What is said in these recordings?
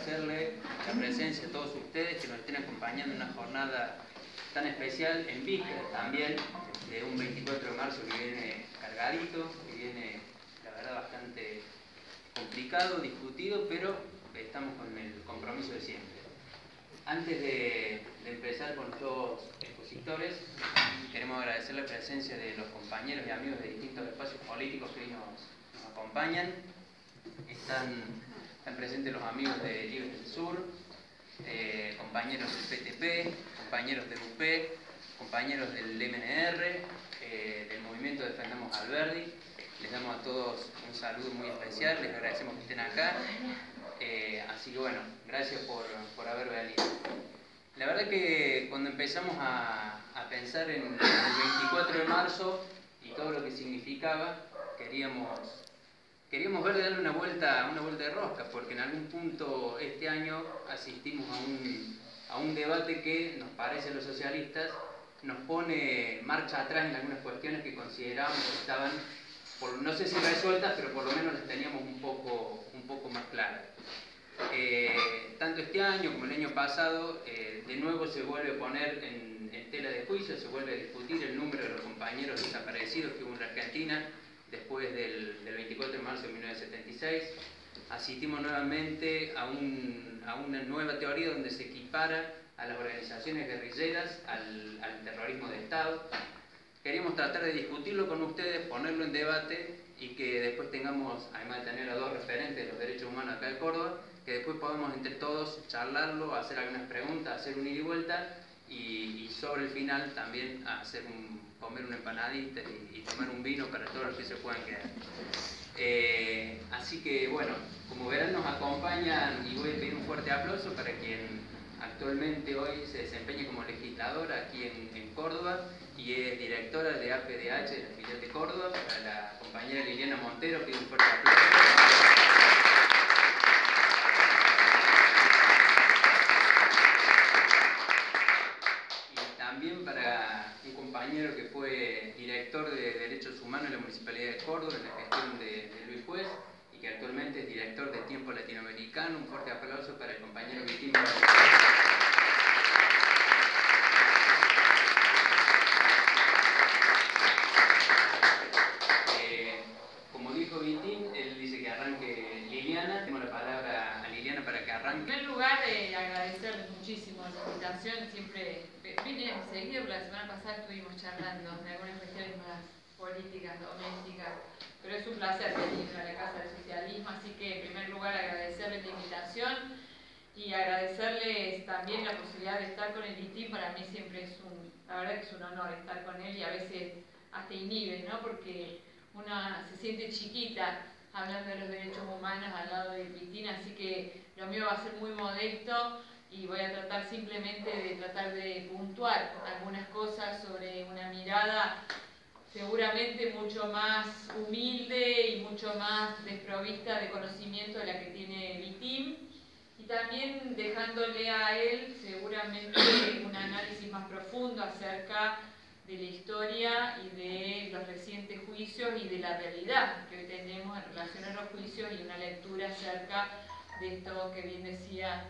agradecerle la presencia de todos ustedes que nos estén acompañando en una jornada tan especial en vísperas también de un 24 de marzo que viene cargadito, que viene la verdad bastante complicado, discutido, pero estamos con el compromiso de siempre. Antes de empezar con los dos expositores, queremos agradecer la presencia de los compañeros y amigos de distintos espacios políticos que hoy nos acompañan. Están presentes los amigos de Libres del Sur, compañeros del PTP, compañeros del UP, compañeros del MNR, del movimiento Defendamos Alberdi. Les damos a todos un saludo muy especial, les agradecemos que estén acá. Así que bueno, gracias por haber venido. La verdad que cuando empezamos a pensar en el 24 de marzo y todo lo que significaba, queríamos ver de darle una vuelta de rosca, porque en algún punto este año asistimos a un debate que nos parece a los socialistas nos pone marcha atrás en algunas cuestiones que considerábamos que estaban, no sé si resueltas, pero por lo menos las teníamos un poco más claras. Tanto este año como el año pasado, de nuevo se vuelve a poner en tela de juicio, se vuelve a discutir el número de los compañeros desaparecidos que hubo en la Argentina después del 24 de marzo de 1976. Asistimos nuevamente a una nueva teoría donde se equipara a las organizaciones guerrilleras al terrorismo de Estado. Queríamos tratar de discutirlo con ustedes, ponerlo en debate y que después tengamos, además de tener a dos referentes de los derechos humanos acá de Córdoba, que después podamos entre todos charlarlo, hacer algunas preguntas, hacer un ida y vuelta y sobre el final también comer una empanadita y tomar un vino para todos los que se puedan quedar. Así que bueno, como verán nos acompañan y voy a pedir un fuerte aplauso para quien actualmente hoy se desempeña como legisladora aquí en Córdoba y es directora de APDH de la filial de Córdoba, para la compañera Liliana Montero, pido un fuerte aplauso. Y también para un compañero que fue director de Derechos Humanos en la Municipalidad de Córdoba, en la gestión de Luis Juez, y que actualmente es director de Tiempo Latinoamericano. Un fuerte aplauso para el compañero Vitín. Como dijo Vitín, él dice que arranque Liliana. Tengo la palabra a Liliana para que arranque. En primer lugar, agradecerles muchísimo la invitación. Siempre vine seguido, pero la semana pasada estuvimos charlando de algunas cuestiones más políticas, domésticas, pero es un placer venir a la Casa del Socialismo, así que en primer lugar agradecerles la invitación y agradecerles también la posibilidad de estar con el Vitín. Para mí siempre es la verdad que es un honor estar con él y a veces hasta inhibe, ¿no? Porque una se siente chiquita hablando de los derechos humanos al lado del Vitín, así que lo mío va a ser muy modesto y voy a tratar simplemente de puntuar algunas cosas sobre una mirada seguramente mucho más humilde y mucho más desprovista de conocimiento de la que tiene Vitín, y también dejándole a él seguramente un análisis más profundo acerca de la historia y de los recientes juicios y de la realidad que hoy tenemos en relación a los juicios, y una lectura acerca de esto que bien decía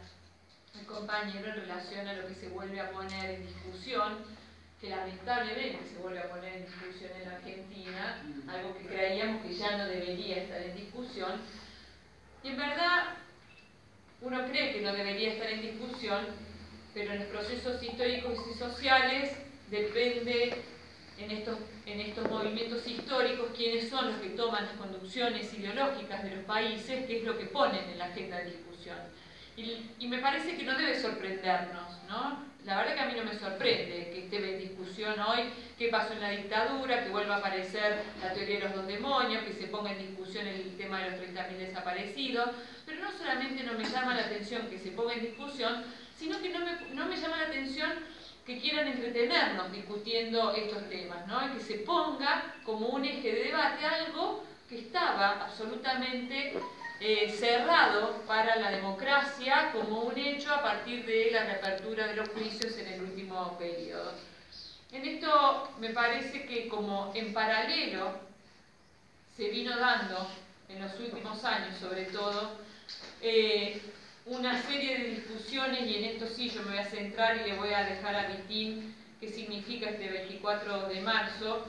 el compañero en relación a lo que se vuelve a poner en discusión, que lamentablemente se vuelve a poner en discusión en la Argentina, algo que creíamos que ya no debería estar en discusión, y en verdad uno cree que no debería estar en discusión, pero en los procesos históricos y sociales depende en estos movimientos históricos quiénes son los que toman las conducciones ideológicas de los países, qué es lo que ponen en la agenda de discusión. Y me parece que no debe sorprendernos, ¿no? La verdad que a mí no me sorprende que esté en discusión hoy qué pasó en la dictadura, que vuelva a aparecer la teoría de los dos demonios, que se ponga en discusión el tema de los 30.000 desaparecidos, pero no solamente no me llama la atención que se ponga en discusión, sino que no me llama la atención que quieran entretenernos discutiendo estos temas, ¿no? Y que se ponga como un eje de debate algo que estaba absolutamente cerrado para la democracia como un hecho a partir de la reapertura de los juicios en el último periodo. En esto me parece que como en paralelo se vino dando en los últimos años sobre todo una serie de discusiones, y en esto sí yo me voy a centrar y le voy a dejar a Vitín qué significa este 24 de marzo,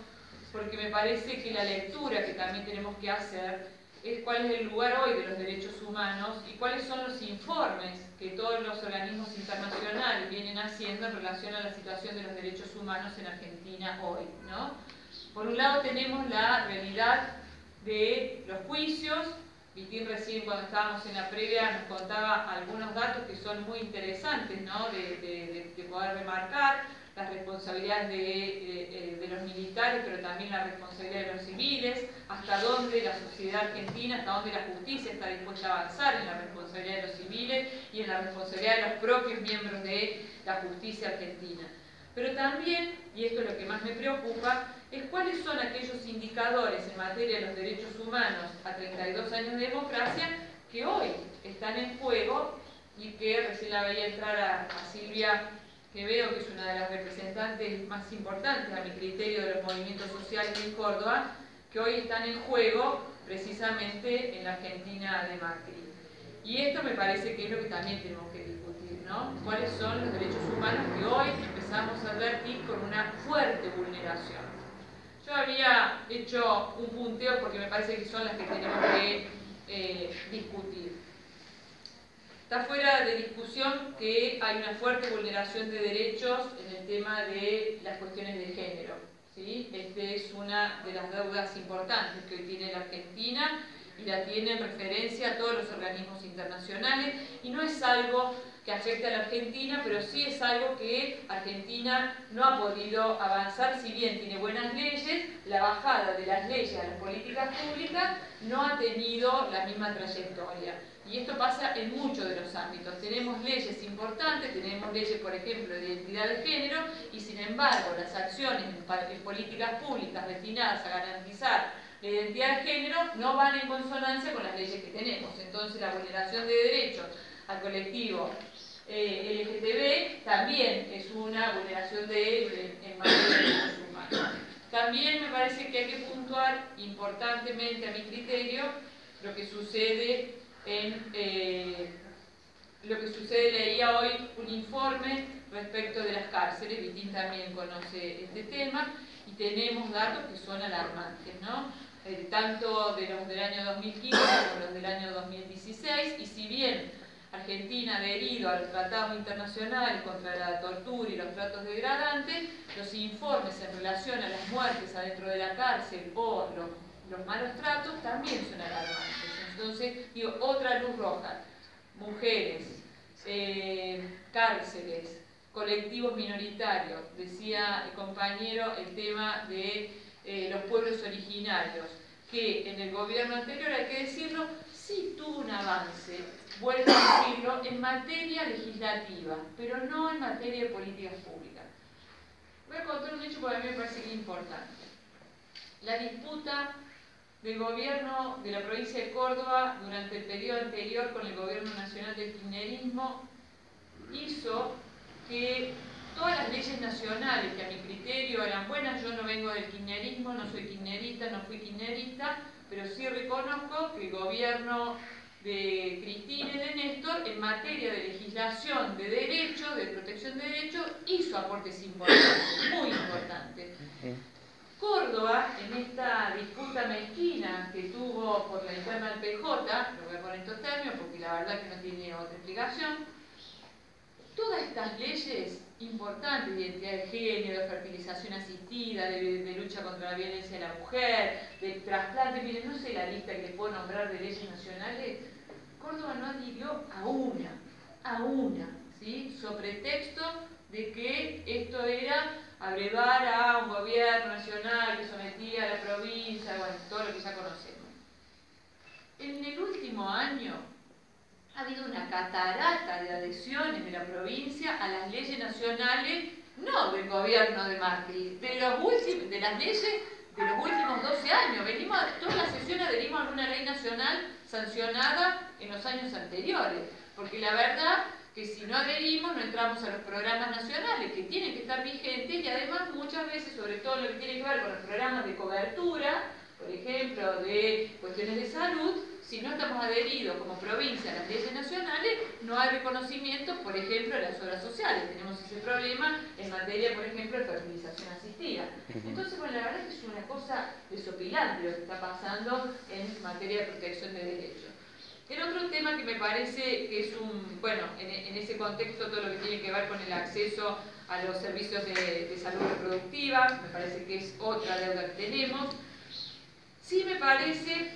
porque me parece que la lectura que también tenemos que hacer es cuál es el lugar hoy de los derechos humanos y cuáles son los informes que todos los organismos internacionales vienen haciendo en relación a la situación de los derechos humanos en Argentina hoy, ¿no? Por un lado tenemos la realidad de los juicios. Vitín recién cuando estábamos en la previa nos contaba algunos datos que son muy interesantes, ¿no? de poder remarcar las responsabilidades de los militares, pero también la responsabilidad de los civiles, hasta dónde la sociedad argentina, hasta dónde la justicia está dispuesta a avanzar en la responsabilidad de los civiles y en la responsabilidad de los propios miembros de la justicia argentina. Pero también, y esto es lo que más me preocupa, es cuáles son aquellos indicadores en materia de los derechos humanos a 32 años de democracia que hoy están en juego y que recién la veía entrar a Silvia, que veo que es una de las representantes más importantes a mi criterio de los movimientos sociales en Córdoba, que hoy están en juego precisamente en la Argentina de Macri. Y esto me parece que es lo que también tenemos que discutir, ¿no? ¿Cuáles son los derechos humanos que hoy empezamos a advertir con una fuerte vulneración? Yo había hecho un punteo porque me parece que son las que tenemos que discutir. Está fuera de discusión que hay una fuerte vulneración de derechos en el tema de las cuestiones de género, ¿sí? Esta es una de las deudas importantes que hoy tiene la Argentina y la tiene en referencia a todos los organismos internacionales, y no es algo que afecte a la Argentina, pero sí es algo que Argentina no ha podido avanzar. Si bien tiene buenas leyes, la bajada de las leyes a las políticas públicas no ha tenido la misma trayectoria. Y esto pasa en muchos de los ámbitos. Tenemos leyes importantes, tenemos leyes, por ejemplo, de identidad de género, y sin embargo las acciones en políticas públicas destinadas a garantizar la identidad de género no van en consonancia con las leyes que tenemos. Entonces la vulneración de derechos al colectivo LGTB también es una vulneración en materia de derechos humanos. También me parece que hay que puntuar importantemente, a mi criterio, lo que sucede leía hoy un informe respecto de las cárceles. Vitín también conoce este tema y tenemos datos que son alarmantes, ¿no? Tanto de los del año 2015 como los del año 2016, y si bien Argentina ha adherido a los tratados internacionales contra la tortura y los tratos degradantes, los informes en relación a las muertes adentro de la cárcel o los malos tratos también son alarmantes. Entonces, digo, otra luz roja: mujeres, cárceles, colectivos minoritarios. Decía el compañero el tema de los pueblos originarios, que en el gobierno anterior, hay que decirlo, sí tuvo un avance, vuelvo a decirlo, en materia legislativa, pero no en materia de políticas públicas. Voy a contar un hecho porque a mí me parece que es importante. La disputa del gobierno de la provincia de Córdoba durante el periodo anterior con el gobierno nacional del kirchnerismo hizo que todas las leyes nacionales, que a mi criterio eran buenas, yo no vengo del kirchnerismo, no soy kirchnerista, no fui kirchnerista, pero sí reconozco que el gobierno de Cristina y de Néstor, en materia de legislación de derechos, de protección de derechos, hizo aportes importantes, muy importantes. Córdoba, en esta disputa mezquina que tuvo por la interna del PJ, lo voy a poner en estos términos porque la verdad que no tiene otra explicación, todas estas leyes importantes de identidad de género, de fertilización asistida, de lucha contra la violencia de la mujer, de trasplante, miren, no sé la lista que les puedo nombrar de leyes nacionales, Córdoba no adhirió a una, ¿sí? Sobre texto de que esto era abrevar a un gobierno nacional que sometía a la provincia, bueno, todo lo que ya conocemos. En el último año ha habido una catarata de adhesiones de la provincia a las leyes nacionales, no del gobierno de Macri, de las leyes de los últimos 12 años. Toda la sesión adherimos a una ley nacional sancionada en los años anteriores, porque la verdad que si no adherimos no entramos a los programas nacionales que tienen que estar vigentes, y además muchas veces, sobre todo lo que tiene que ver con los programas de cobertura, por ejemplo, de cuestiones de salud, si no estamos adheridos como provincia a las leyes nacionales, no hay reconocimiento, por ejemplo, de las obras sociales. Tenemos ese problema en materia, por ejemplo, de fertilización asistida. Entonces, bueno, la verdad es que es una cosa desopilante lo que está pasando en materia de protección de derechos. El otro tema que me parece que es bueno, en ese contexto todo lo que tiene que ver con el acceso a los servicios de salud reproductiva, me parece que es otra deuda que tenemos. Sí me parece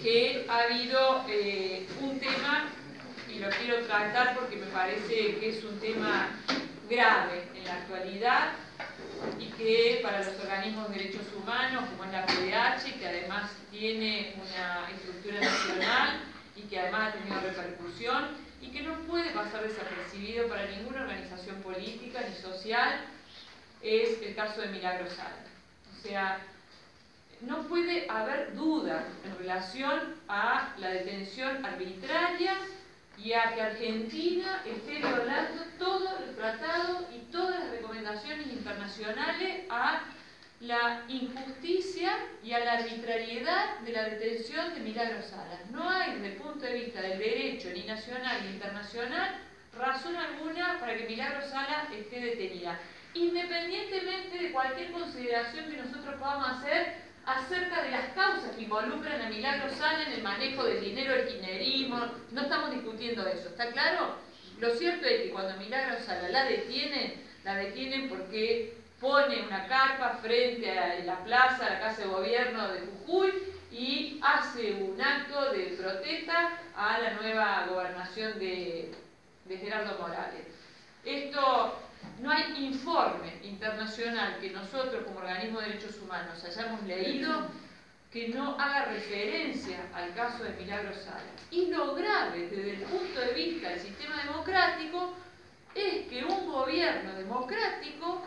que ha habido un tema, y lo quiero tratar porque me parece que es un tema grave en la actualidad y que para los organismos de derechos humanos, como es la PDH, que además tiene una estructura nacional y que además ha tenido repercusión y que no puede pasar desapercibido para ninguna organización política ni social, es el caso de Milagro Sala. O sea, no puede haber duda en relación a la detención arbitraria y a que Argentina esté violando todo el tratado y todas las recomendaciones internacionales a la injusticia y a la arbitrariedad de la detención de Milagro Sala. No hay, desde el punto de vista del derecho, ni nacional ni internacional, razón alguna para que Milagro Sala esté detenida, independientemente de cualquier consideración que nosotros podamos hacer acerca de las causas que involucran a Milagro Sala en el manejo del dinero del kirchnerismo. No estamos discutiendo eso, ¿está claro? Lo cierto es que cuando Milagro Sala la detienen porque pone una carpa frente a la plaza, a la Casa de Gobierno de Jujuy, y hace un acto de protesta a la nueva gobernación de Gerardo Morales. Esto, no hay informe internacional que nosotros como organismo de derechos humanos hayamos leído que no haga referencia al caso de Milagro Sala. Y lo grave desde el punto de vista del sistema democrático es que un gobierno democrático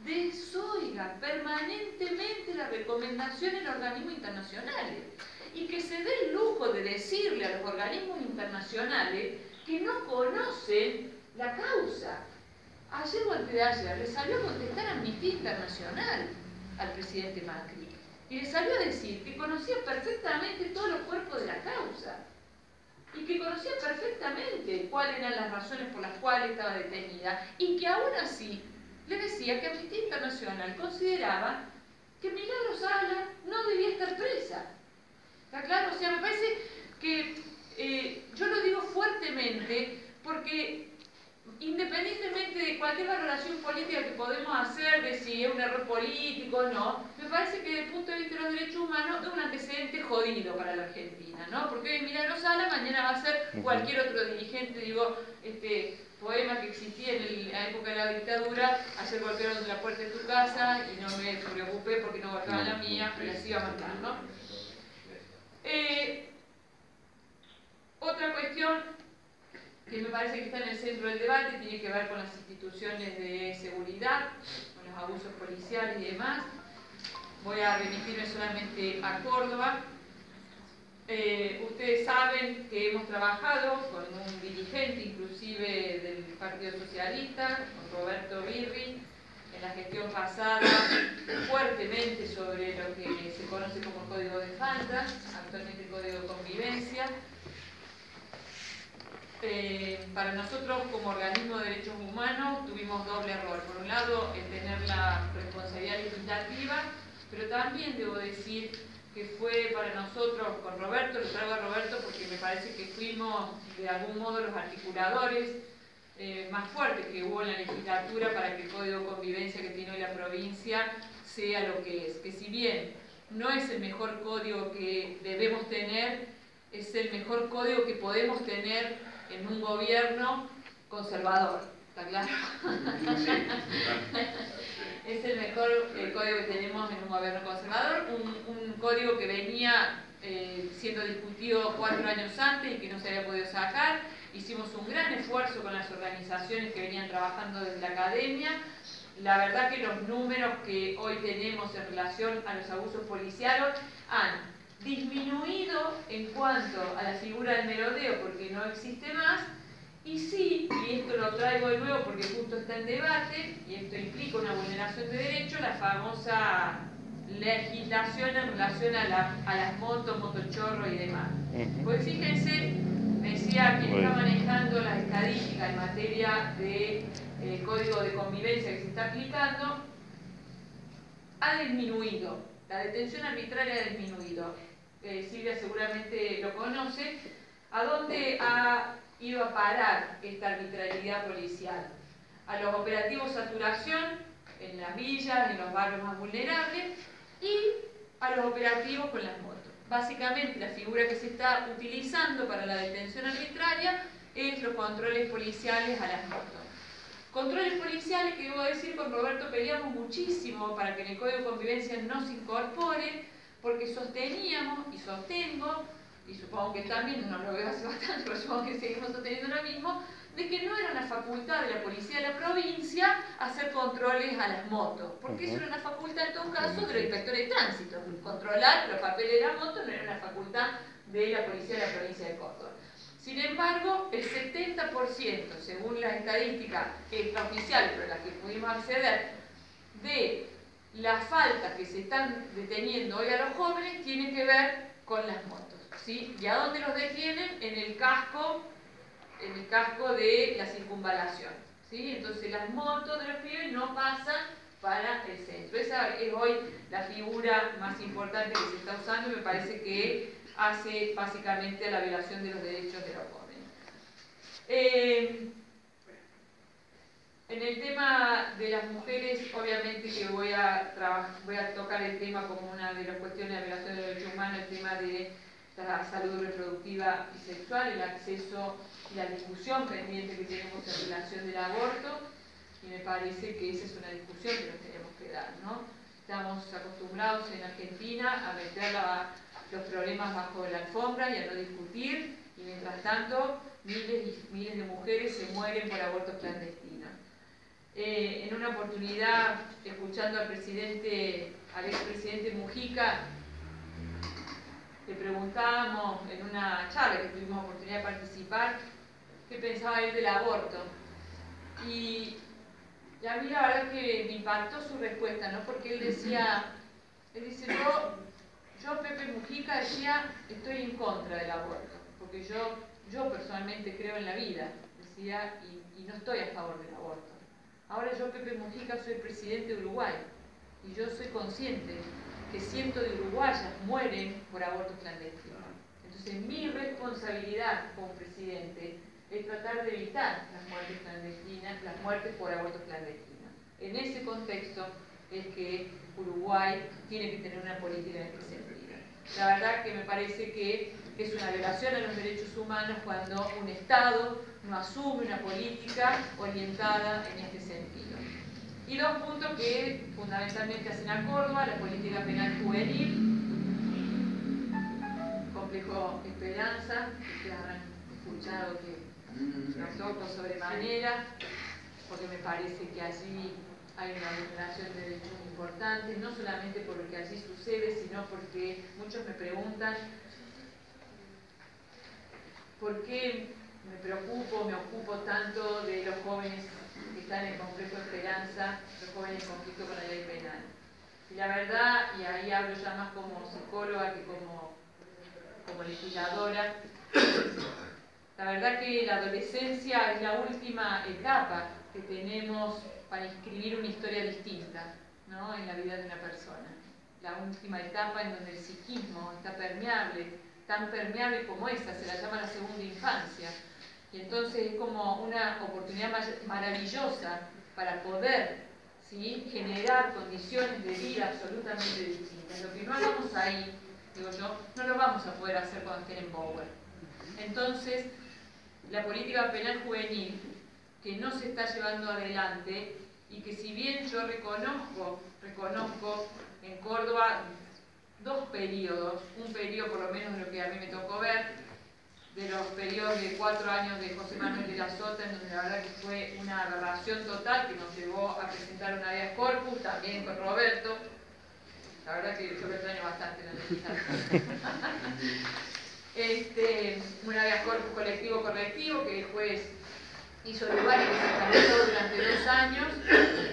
desoiga permanentemente las recomendaciones de los organismos internacionales y que se dé el lujo de decirle a los organismos internacionales que no conocen la causa. Ayer o antes de ayer le salió a contestar a Amnistía Internacional al presidente Macri y le salió a decir que conocía perfectamente todos los cuerpos de la causa y que conocía perfectamente cuáles eran las razones por las cuales estaba detenida y que aún así le decía que Amnistía Internacional consideraba que Milagro Sala no debía estar presa. ¿Está claro? O sea, me parece que yo lo digo fuertemente porque independientemente de cualquier valoración política que podemos hacer de si es un error político o no, me parece que desde el punto de vista de los derechos humanos es un antecedente jodido para la Argentina, ¿no? Porque hoy Milagro Sala, mañana va a ser cualquier otro dirigente, digo, poema que existía en la época de la dictadura, ayer golpearon la puerta de tu casa y no me preocupé porque no golpeaban la mía y así va a matar, ¿no? Otra cuestión que me parece que está en el centro del debate tiene que ver con las instituciones de seguridad, con los abusos policiales y demás. Voy a remitirme solamente a Córdoba. Ustedes saben que hemos trabajado con un dirigente inclusive del Partido Socialista, con Roberto Birri, en la gestión pasada, fuertemente sobre lo que se conoce como Código de Faltas, actualmente el Código de Convivencia. Para nosotros como organismo de derechos humanos tuvimos doble error. Por un lado, el tener la responsabilidad legislativa, pero también debo decir que fue para nosotros, con Roberto, lo traigo a Roberto porque me parece que fuimos de algún modo los articuladores más fuertes que hubo en la legislatura para que el Código de Convivencia que tiene hoy la provincia sea lo que es. Que si bien no es el mejor código que debemos tener, es el mejor código que podemos tener en un gobierno conservador, ¿está claro? Es el mejor código que tenemos en un gobierno conservador, un código que venía siendo discutido 4 años antes y que no se había podido sacar. Hicimos un gran esfuerzo con las organizaciones que venían trabajando desde la academia. La verdad que los números que hoy tenemos en relación a los abusos policiales han disminuido en cuanto a la figura del merodeo porque no existe más, y sí, y esto lo traigo de nuevo porque justo está en debate y esto implica una vulneración de derechos, la famosa legislación en relación a las motos, motochorros y y demás. Pues fíjense, decía quien está manejando las estadísticas en materia de código de convivencia que se está aplicando, ha disminuido, la detención arbitraria ha disminuido. Silvia seguramente lo conoce. ¿A dónde ha ido a parar esta arbitrariedad policial? A los operativos saturación en las villas, en los barrios más vulnerables, y a los operativos con las motos. Básicamente la figura que se está utilizando para la detención arbitraria es los controles policiales a las motos. Controles policiales que debo decir, con Roberto peleamos muchísimo para que en el Código de Convivencia no se incorpore, porque sosteníamos y sostengo, y supongo que también, no lo veo hace bastante, pero supongo que seguimos sosteniendo lo mismo, de que no era una facultad de la policía de la provincia hacer controles a las motos, porque eso era una facultad en todo caso de los inspectores de tránsito. Controlar los papeles de la moto no era una facultad de la policía de la provincia de Córdoba. Sin embargo, el 70%, según las estadísticas extraoficiales, pero las que pudimos acceder, de las faltas que se están deteniendo hoy a los jóvenes tienen que ver con las motos, ¿sí? ¿Y a dónde los detienen? En el casco de la circunvalación, ¿sí? Entonces las motos de los pibes no pasan para el centro. Esa es hoy la figura más importante que se está usando y me parece que hace básicamente a la violación de los derechos de los jóvenes. En el tema de las mujeres, obviamente que voy a tocar el tema como una de las cuestiones de violación de los derechos humanos, el tema de la salud reproductiva y sexual, el acceso y la discusión pendiente que tenemos en relación del aborto, y me parece que esa es una discusión que nos tenemos que dar, ¿no? Estamos acostumbrados en Argentina a meter los problemas bajo la alfombra y a no discutir, y mientras tanto miles y miles de mujeres se mueren por abortos clandestinos. En una oportunidad, escuchando al expresidente Mujica, le preguntábamos en una charla que tuvimos oportunidad de participar, qué pensaba él del aborto. Y a mí la verdad que me impactó su respuesta, ¿no? Porque él dice, yo Pepe Mujica decía, estoy en contra del aborto, porque yo personalmente creo en la vida, decía, y no estoy a favor del aborto. Ahora yo, Pepe Mujica, soy presidente de Uruguay, y yo soy consciente que cientos de uruguayas mueren por abortos clandestinos. Entonces mi responsabilidad como presidente es tratar de evitar las muertes clandestinas, las muertes por abortos clandestinos. En ese contexto es que Uruguay tiene que tener una política en este sentido. La verdad que me parece que es una violación a los derechos humanos cuando un Estado no asume una política orientada en este sentido. Y dos puntos que fundamentalmente hacen a Córdoba: la política penal juvenil, complejo Esperanza, que habrán escuchado que lo toco sobremanera, porque me parece que allí hay una vulneración de derechos importantes, no solamente por lo que allí sucede, sino porque muchos me preguntan por qué me ocupo tanto de los jóvenes que están en complejo Esperanza, los jóvenes en conflicto con la ley penal. Y la verdad, y ahí hablo ya más como psicóloga que como legisladora, la verdad que la adolescencia es la última etapa que tenemos para escribir una historia distinta, ¿no?, en la vida de una persona. La última etapa en donde el psiquismo está permeable, tan permeable como esa, se la llama la segunda infancia. Y entonces es como una oportunidad maravillosa para poder, ¿sí?, generar condiciones de vida absolutamente distintas. Lo que no hagamos ahí, digo yo, no lo vamos a poder hacer cuando estén en Bower. Entonces, la política penal juvenil, que no se está llevando adelante, y que si bien yo reconozco en Córdoba dos periodos, un periodo por lo menos de lo que a mí me tocó ver, de los periodos de 4 años de José Manuel de la Sota, en donde la verdad que fue una aberración total, que nos llevó a presentar un habeas corpus, también con Roberto. La verdad que yo lo extraño bastante la legislación. Un habeas corpus colectivo que el juez hizo lugar y que se tramitó durante 2 años.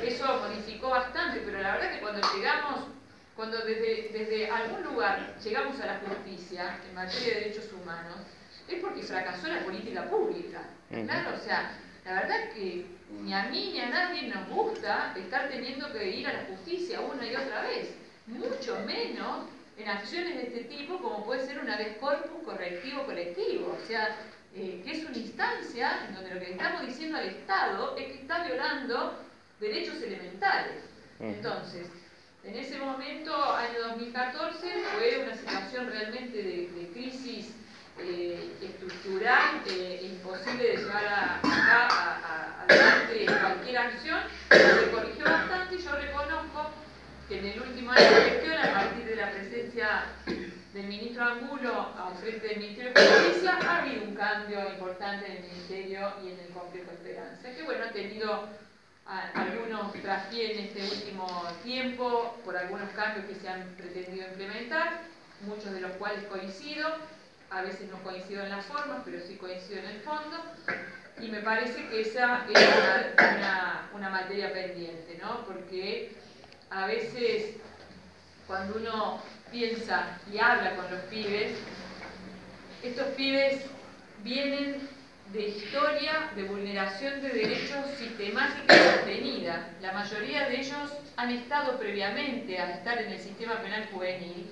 Eso modificó bastante, pero la verdad que cuando llegamos cuando desde algún lugar llegamos a la justicia en materia de derechos humanos, es porque fracasó la política pública. Claro, o sea, la verdad que ni a mí ni a nadie nos gusta estar teniendo que ir a la justicia una y otra vez, mucho menos en acciones de este tipo como puede ser una vez corpus correctivo colectivo, o sea, que es una instancia en donde lo que estamos diciendo al Estado es que está violando derechos elementales. Entonces, en ese momento, año 2014, fue una situación realmente de crisis estructural, imposible de llevar adelante cualquier acción, se corrigió bastante y yo reconozco que en el último año de gestión, a partir de la presencia del ministro Angulo al frente del Ministerio de Justicia, ha habido un cambio importante en el Ministerio y en el Complejo Esperanza, que bueno, ha tenido algunos traspiés en este último tiempo por algunos cambios que se han pretendido implementar, muchos de los cuales coincido, a veces no coincido en las formas, pero sí coincido en el fondo, y me parece que esa es una materia pendiente, ¿no? Porque a veces cuando uno piensa y habla con los pibes, estos pibes vienen de historia de vulneración de derechos sistemática y sostenida. La mayoría de ellos han estado previamente a estar en el sistema penal juvenil,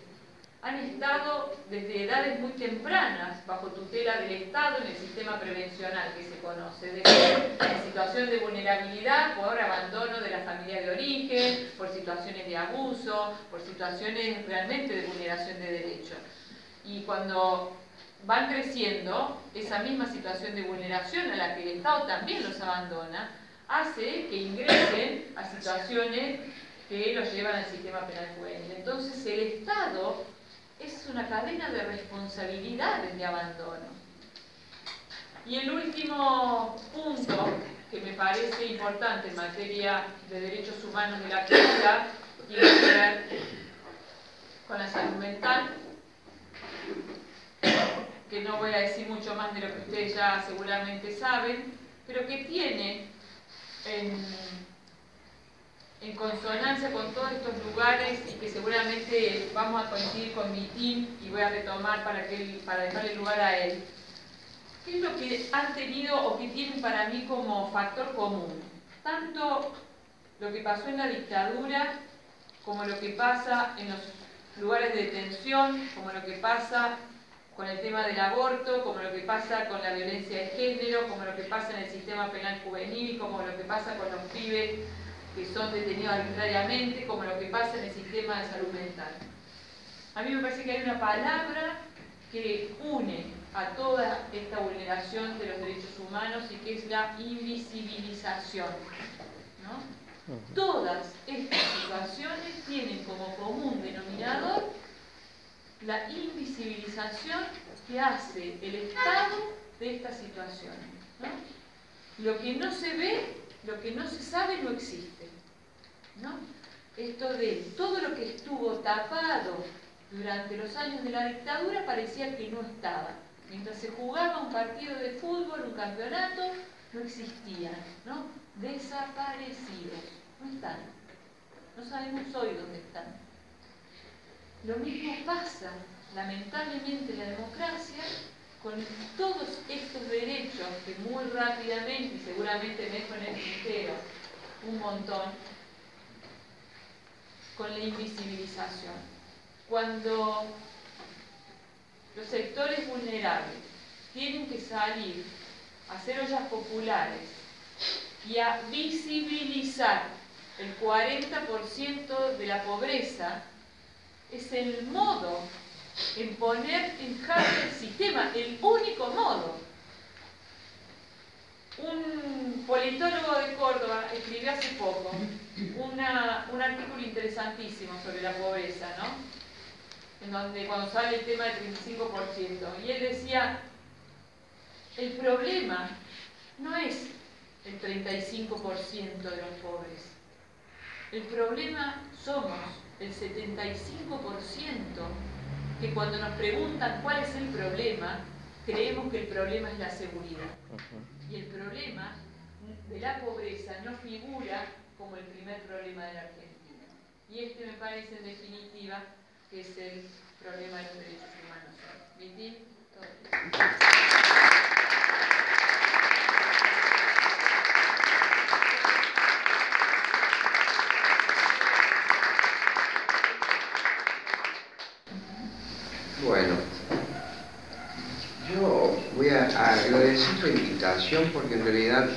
han estado desde edades muy tempranas bajo tutela del Estado en el sistema prevencional que se conoce, en situación de vulnerabilidad por abandono de la familia de origen, por situaciones de abuso, por situaciones realmente de vulneración de derechos. Y cuando van creciendo, esa misma situación de vulneración a la que el Estado también los abandona, hace que ingresen a situaciones que los llevan al sistema penal juvenil. Entonces el Estado es una cadena de responsabilidades de abandono. Y el último punto que me parece importante en materia de derechos humanos de la actualidad tiene que ver con la salud mental, que no voy a decir mucho más de lo que ustedes ya seguramente saben, pero que tiene en consonancia con todos estos lugares y que seguramente vamos a coincidir con mi team y voy a retomar para dejarle lugar a él. ¿Qué es lo que han tenido o que tienen para mí como factor común? Tanto lo que pasó en la dictadura, como lo que pasa en los lugares de detención, como lo que pasa con el tema del aborto, como lo que pasa con la violencia de género, como lo que pasa en el sistema penal juvenil, como lo que pasa con los pibes que son detenidos arbitrariamente, como lo que pasa en el sistema de salud mental. A mí me parece que hay una palabra que une a toda esta vulneración de los derechos humanos y que es la invisibilización, ¿no? Todas estas situaciones tienen como común denominador la invisibilización que hace el Estado de estas situaciones, ¿no? Lo que no se ve, lo que no se sabe, no existe, ¿no? Esto de todo lo que estuvo tapado durante los años de la dictadura parecía que no estaba. Mientras se jugaba un partido de fútbol, un campeonato, no existían, ¿no? Desaparecidos, no están. No sabemos hoy dónde están. Lo mismo pasa, lamentablemente, en la democracia con todos estos derechos que muy rápidamente, y seguramente me dejo en el tintero un montón, con la invisibilización. Cuando los sectores vulnerables tienen que salir a hacer ollas populares y a visibilizar el 40% de la pobreza, es el modo en poner en jaque el sistema, el único modo. Un politólogo de Córdoba escribió hace poco un artículo interesantísimo sobre la pobreza, ¿no? En donde cuando sale el tema del 35%, y él decía, el problema no es el 35% de los pobres, el problema somos el 75% que cuando nos preguntan cuál es el problema, creemos que el problema es la seguridad. Y el problema de la pobreza no figura como el primer problema de la Argentina. Y este me parece en definitiva que es el problema de los derechos humanos. ¿Viti? Todo bien. Bueno, yo voy a agradecer la invitación porque en realidad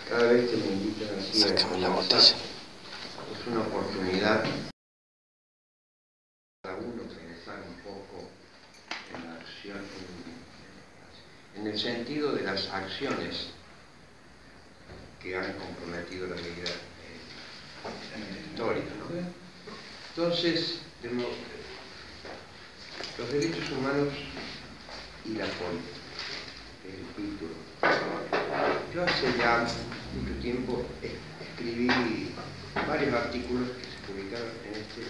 cada vez que me invitan así a conversar es una oportunidad para uno pensar un poco en la acción, en el sentido de las acciones que han comprometido la vida histórica, ¿no? Entonces, los derechos humanos y la política, es el título. Yo hace ya mucho tiempo escribí varios artículos que se publicaron en este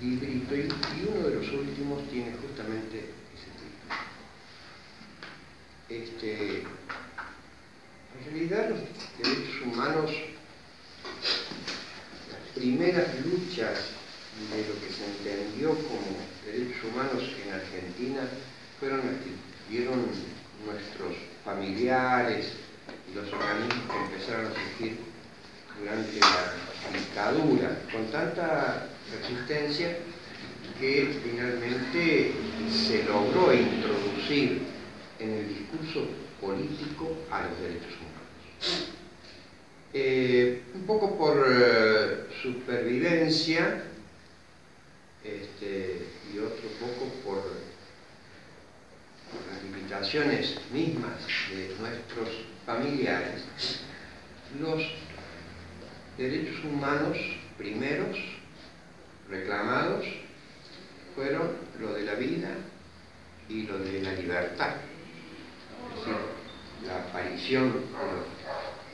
librito y uno de los últimos tiene justamente ese título. En realidad los derechos humanos, las primeras luchas de lo que se entendió como derechos humanos en Argentina fueron las que vieron nuestros familiares y los organismos que empezaron a surgir durante la dictadura, con tanta resistencia que finalmente se logró introducir en el discurso político a los derechos humanos. Un poco por supervivencia y otro poco por las limitaciones mismas de nuestros familiares, los derechos humanos primeros reclamados fueron lo de la vida y lo de la libertad, es decir, la aparición de los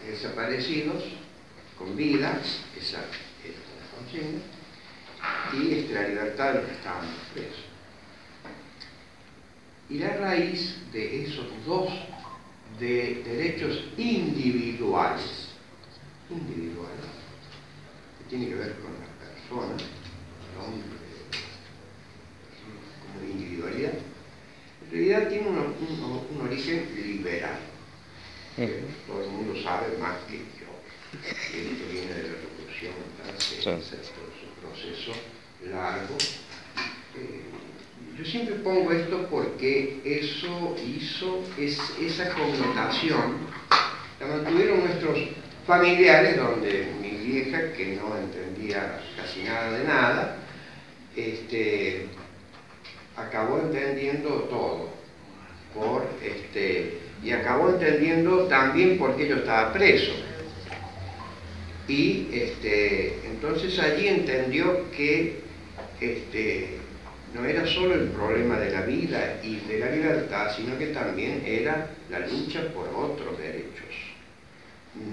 desaparecidos con vida, esa es la consigna, y la libertad de los que estábamos presos. Y la raíz de esos dos de derechos individuales, que tiene que ver con la persona, el hombre, como individualidad, en realidad tiene un origen liberal. Todo el mundo sabe más que yo. Esto viene de la Revolución Francesa, todo ese proceso largo. Yo siempre pongo esto porque eso hizo, esa connotación la mantuvieron nuestros familiares, donde mi vieja, que no entendía casi nada de nada, acabó entendiendo todo, y acabó entendiendo también por qué yo estaba preso. Y entonces allí entendió que no era solo el problema de la vida y de la libertad, sino que también era la lucha por otros derechos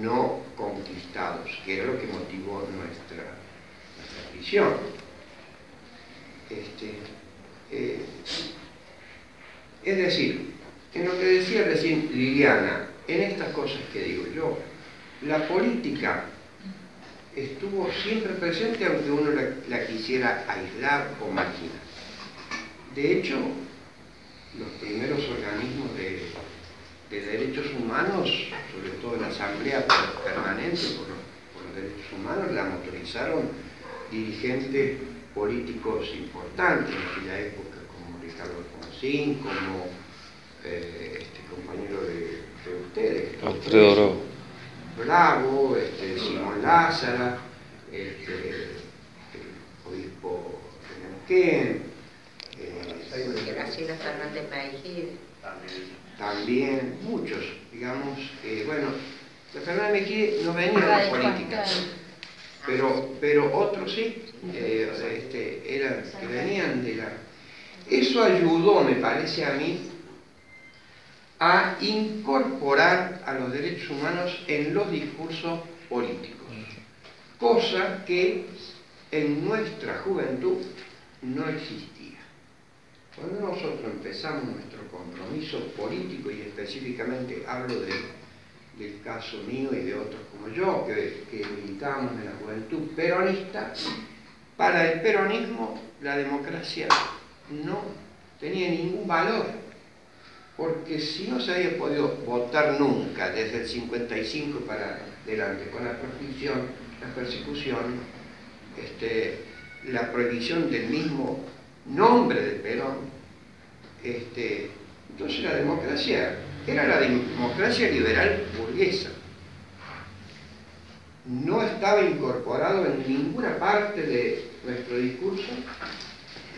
no conquistados, que era lo que motivó nuestra visión. Es decir, en lo que decía recién Liliana, en estas cosas que digo yo, la política estuvo siempre presente aunque uno la quisiera aislar o marginar. De hecho, los primeros organismos de derechos humanos, sobre todo la Asamblea Permanente por los Derechos Humanos, la motorizaron dirigentes políticos importantes en aquella época, como Ricardo Alfonsín, como compañero de ustedes, Alfredo Bravo, Simón Lázara, el obispo de Neuquén, Graciela Fernández Mejía. También muchos, digamos, bueno, la Fernández Mejía no venía de la política, pero otros sí, eran que venían de la... Eso ayudó, me parece a mí, a incorporar a los derechos humanos en los discursos políticos, cosa que en nuestra juventud no existía. Cuando nosotros empezamos nuestro compromiso político, y específicamente hablo del caso mío y de otros como yo, que militábamos en la juventud peronista, para el peronismo la democracia no tenía ningún valor, porque si no se había podido votar nunca desde el 55 para adelante, con la persecución, la prohibición del mismo nombre de Perón, entonces la democracia era la democracia liberal burguesa. No estaba incorporado en ninguna parte de nuestro discurso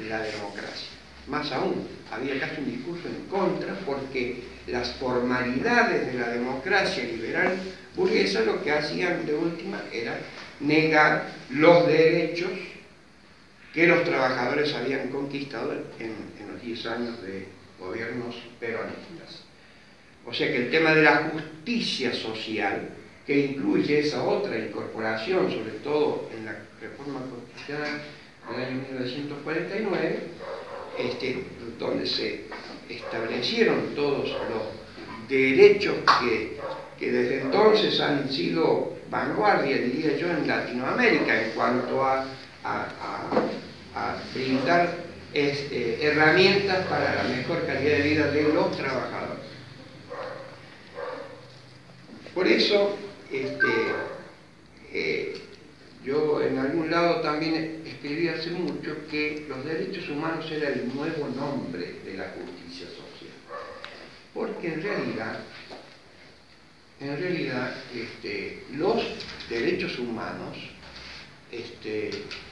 la democracia. Más aún, había casi un discurso en contra, porque las formalidades de la democracia liberal burguesa lo que hacían de última era negar los derechos que los trabajadores habían conquistado en los 10 años de gobiernos peronistas. O sea que el tema de la justicia social, que incluye esa otra incorporación, sobre todo en la reforma constitucional del año 1949, donde se establecieron todos los derechos que desde entonces han sido vanguardia, diría yo, en Latinoamérica en cuanto a brindar herramientas para la mejor calidad de vida de los trabajadores. Por eso, yo en algún lado también escribí hace mucho que los derechos humanos era el nuevo nombre de la justicia social. Porque en realidad los derechos humanos,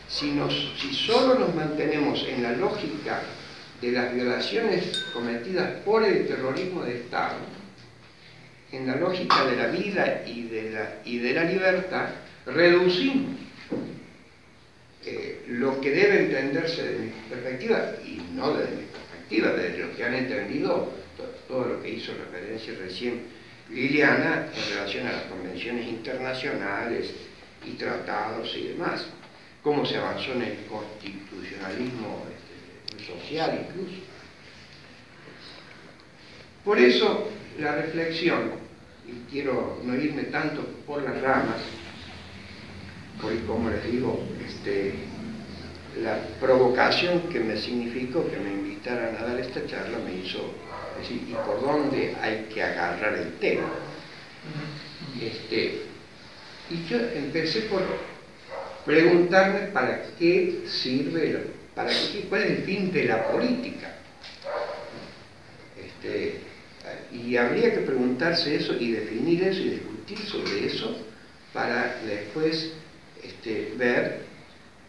si solo nos mantenemos en la lógica de las violaciones cometidas por el terrorismo de Estado, en la lógica de la vida y de la libertad, reducimos lo que debe entenderse de mi perspectiva, y no desde mi perspectiva, desde los que han entendido todo lo que hizo referencia recién Liliana en relación a las convenciones internacionales y tratados y demás, cómo se avanzó en el constitucionalismo social incluso. Por eso la reflexión, y quiero no irme tanto por las ramas, porque como les digo, la provocación que me significó que me invitaran a dar esta charla me hizo decir, ¿y por dónde hay que agarrar el tema? Y yo empecé por preguntarme para qué sirve, cuál es el fin de la política. Y habría que preguntarse eso y definir eso y discutir sobre eso para después ver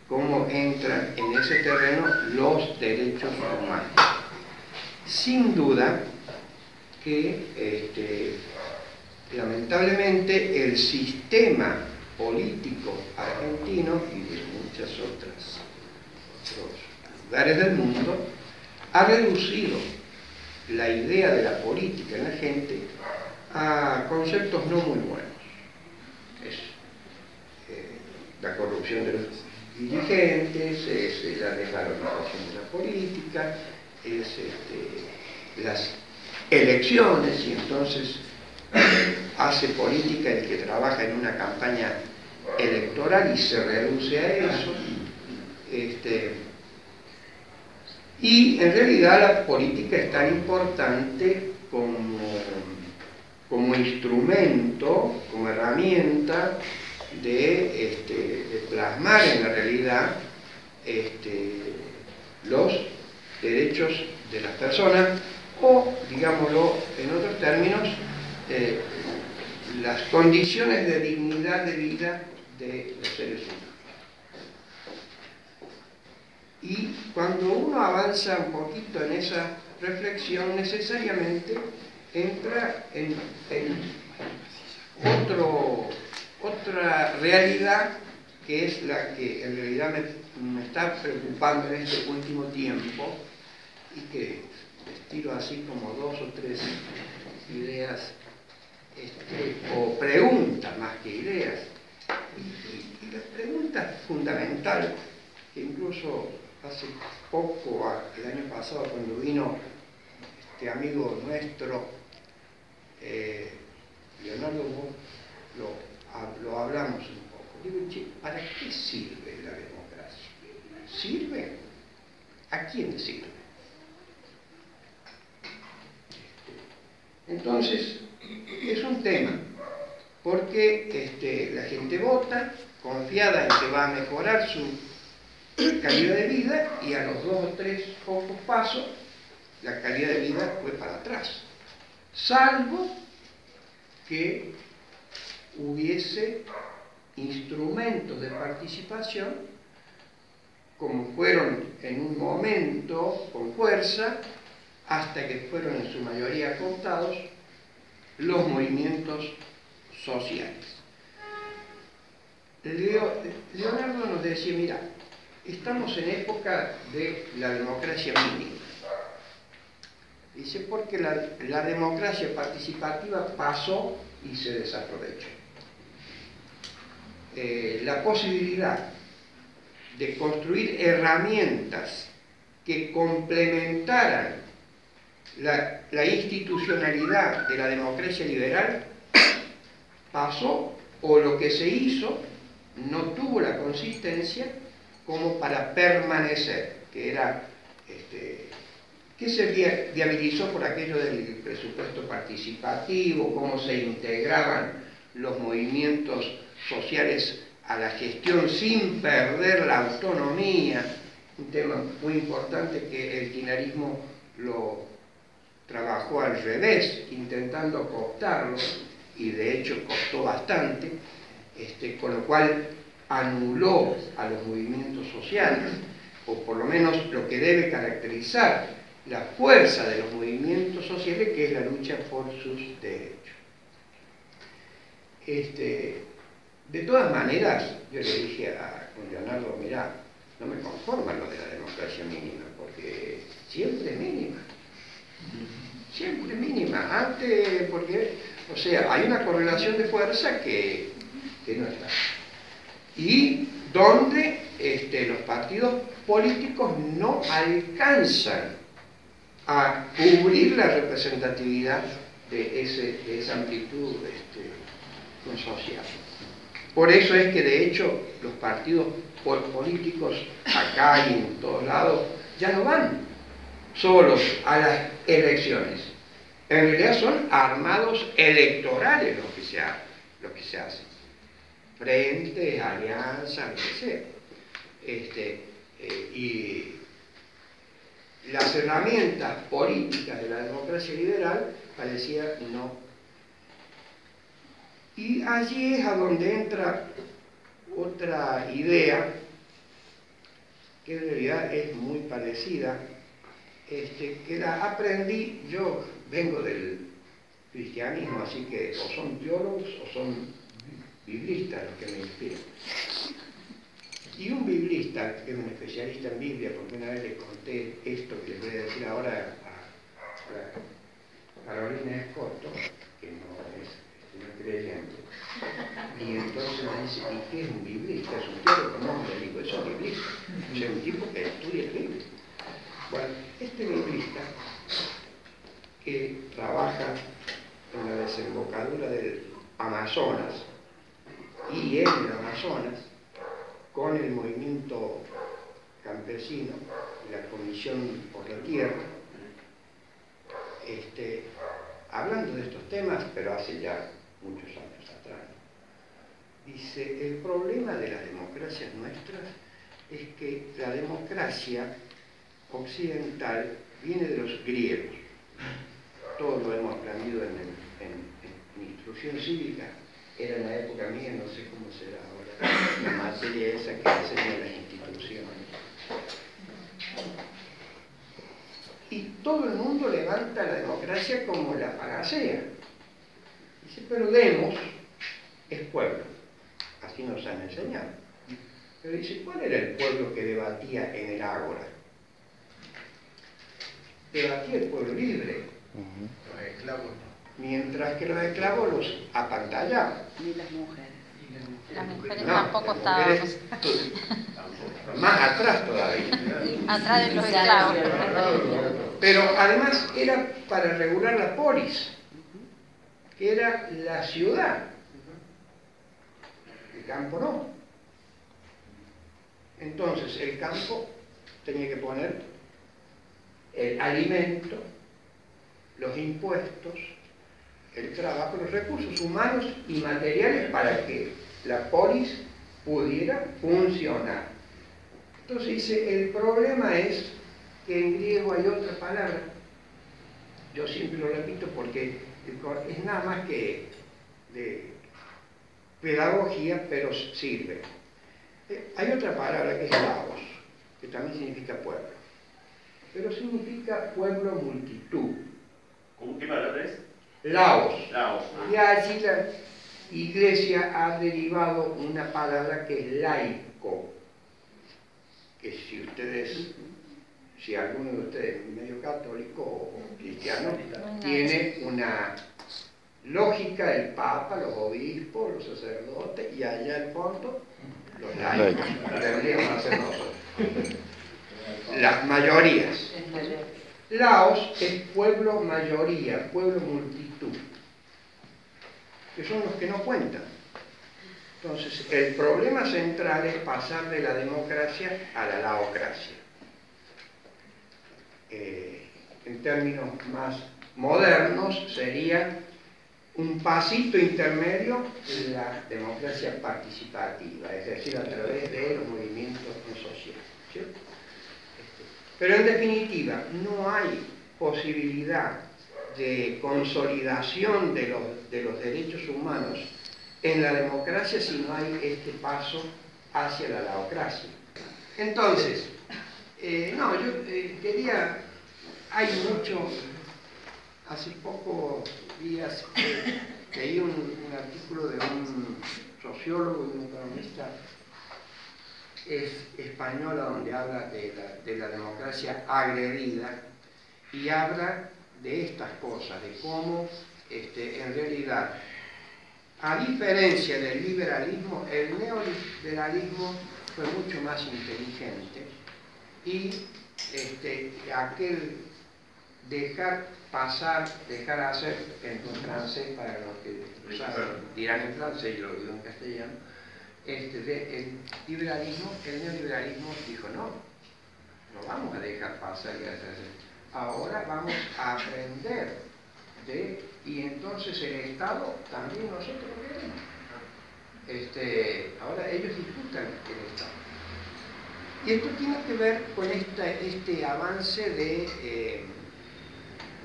cómo entran en ese terreno los derechos humanos. Sin duda que lamentablemente el sistema político argentino y de muchos otros lugares del mundo ha reducido la idea de la política en la gente a conceptos no muy buenos. Es la corrupción de los dirigentes, es la desvalorización de la política, es las elecciones, y entonces hace política el que trabaja en una campaña electoral y se reduce a eso. Y en realidad la política es tan importante como instrumento, como herramienta de plasmar en la realidad los derechos de las personas, o, digámoslo en otros términos, las condiciones de dignidad de vida de los seres humanos. Y cuando uno avanza un poquito en esa reflexión, necesariamente entra en otra realidad, que es la que en realidad me está preocupando en este último tiempo, y que les tiro así como 2 o 3 ideas, o preguntas más que ideas. Y la pregunta fundamental, que incluso hace poco, el año pasado, cuando vino este amigo nuestro, Leonardo, vos lo hablamos un poco. Digo, che, ¿para qué sirve la democracia? ¿Sirve? ¿A quién sirve? Entonces, es un tema, porque la gente vota confiada en que va a mejorar su calidad de vida y a los 2 o 3 pocos pasos la calidad de vida fue para atrás. Salvo que hubiese instrumentos de participación, como fueron en un momento con fuerza, hasta que fueron en su mayoría cortados, los movimientos sociales. Leonardo nos decía, mira, estamos en época de la democracia mínima. Dice, porque la democracia participativa pasó y se desaprovechó. La posibilidad de construir herramientas que complementaran la institucionalidad de la democracia liberal pasó, o lo que se hizo no tuvo la consistencia como para permanecer, que era que se viabilizó por aquello del presupuesto participativo, cómo se integraban los movimientos sociales a la gestión sin perder la autonomía, un tema muy importante que el kirchnerismo lo trabajó al revés, intentando cooptarlo, y de hecho costó bastante, con lo cual anuló a los movimientos sociales, o por lo menos lo que debe caracterizar la fuerza de los movimientos sociales, que es la lucha por sus derechos. De todas maneras, yo le dije a Leonardo, mirá, no me conforma lo de la democracia mínima, porque siempre es mínima. Siempre mínima. Antes, porque, o sea, hay una correlación de fuerza que no está. Y donde los partidos políticos no alcanzan a cubrir la representatividad de esa amplitud social. Por eso es que de hecho los partidos políticos acá y en todos lados ya no van solos a las elecciones. En realidad son armados electorales lo que se hace. Frentes, alianzas, lo que sea. Y las herramientas políticas de la democracia liberal parecía no. Y allí es a donde entra otra idea que en realidad es muy parecida, que la aprendí, yo vengo del cristianismo, así que o son teólogos o son biblistas los que me inspiran. Y un biblista, que es un especialista en Biblia, porque una vez le conté esto que les voy a decir ahora a Carolina Escoto, que no es creyente, y entonces me dice, ¿y qué es un biblista? ¿Es un teólogo? No, le digo, es un biblista, o sea, un tipo que estudia el Biblia. Bueno, este biblista, que trabaja en la desembocadura del Amazonas y en el Amazonas, con el movimiento campesino y la Comisión por la Tierra, hablando de estos temas, pero hace ya muchos años atrás, dice, el problema de las democracias nuestras es que la democracia occidental viene de los griegos. Todo lo hemos aprendido en instrucción cívica. Era en la época mía, no sé cómo será ahora, la materia esa que enseña las instituciones. Y todo el mundo levanta la democracia como la panacea. Dice, pero Demos es pueblo. Así nos han enseñado. Pero dice, ¿cuál era el pueblo que debatía en el ágora? Debatía el pueblo libre. Los esclavos. Mientras que los esclavos los apantallaban. Ni las mujeres. Las mujeres No, tampoco las estábamos. mujeres, más atrás todavía. Atrás de los esclavos. Pero además era para regular la polis. que era la ciudad. El campo no. Entonces el campo tenía que poner el alimento, los impuestos, el trabajo, los recursos humanos y materiales para que la polis pudiera funcionar. Entonces dice, el problema es que en griego hay otra palabra, yo siempre lo repito porque es nada más que de pedagogía, pero sirve. Hay otra palabra que es laos, que también significa pueblo, pero significa pueblo multitud. ¿Cómo qué palabra es? Laos. Laos. Y allí la Iglesia ha derivado una palabra que es laico, que si alguno de ustedes es medio católico o cristiano, tiene una lógica, el Papa, los obispos, los sacerdotes, y allá al fondo los laicos, deberíamos hacer nosotros. Las mayorías. Laos es pueblo mayoría, pueblo multitud, que son los que no cuentan. Entonces, el problema central es pasar de la democracia a la laocracia. En términos más modernos, sería un pasito intermedio en la democracia participativa, es decir, a través de los movimientos sociales, ¿cierto? Pero en definitiva, no hay posibilidad de consolidación de los derechos humanos en la democracia si no hay este paso hacia la laocracia. Entonces, quería, hay mucho, hace pocos días leí un artículo de un sociólogo y un economista española donde habla de la democracia agredida y habla de estas cosas, de cómo en realidad, a diferencia del liberalismo, el neoliberalismo fue mucho más inteligente y aquel dejar pasar, dejar hacer en francés, para los que dirán en francés, yo lo digo en castellano, el neoliberalismo dijo no vamos a dejar pasar y hacer. Ahora vamos a aprender y entonces el Estado también nosotros lo queremos. Ahora ellos disputan el Estado. Y esto tiene que ver con este avance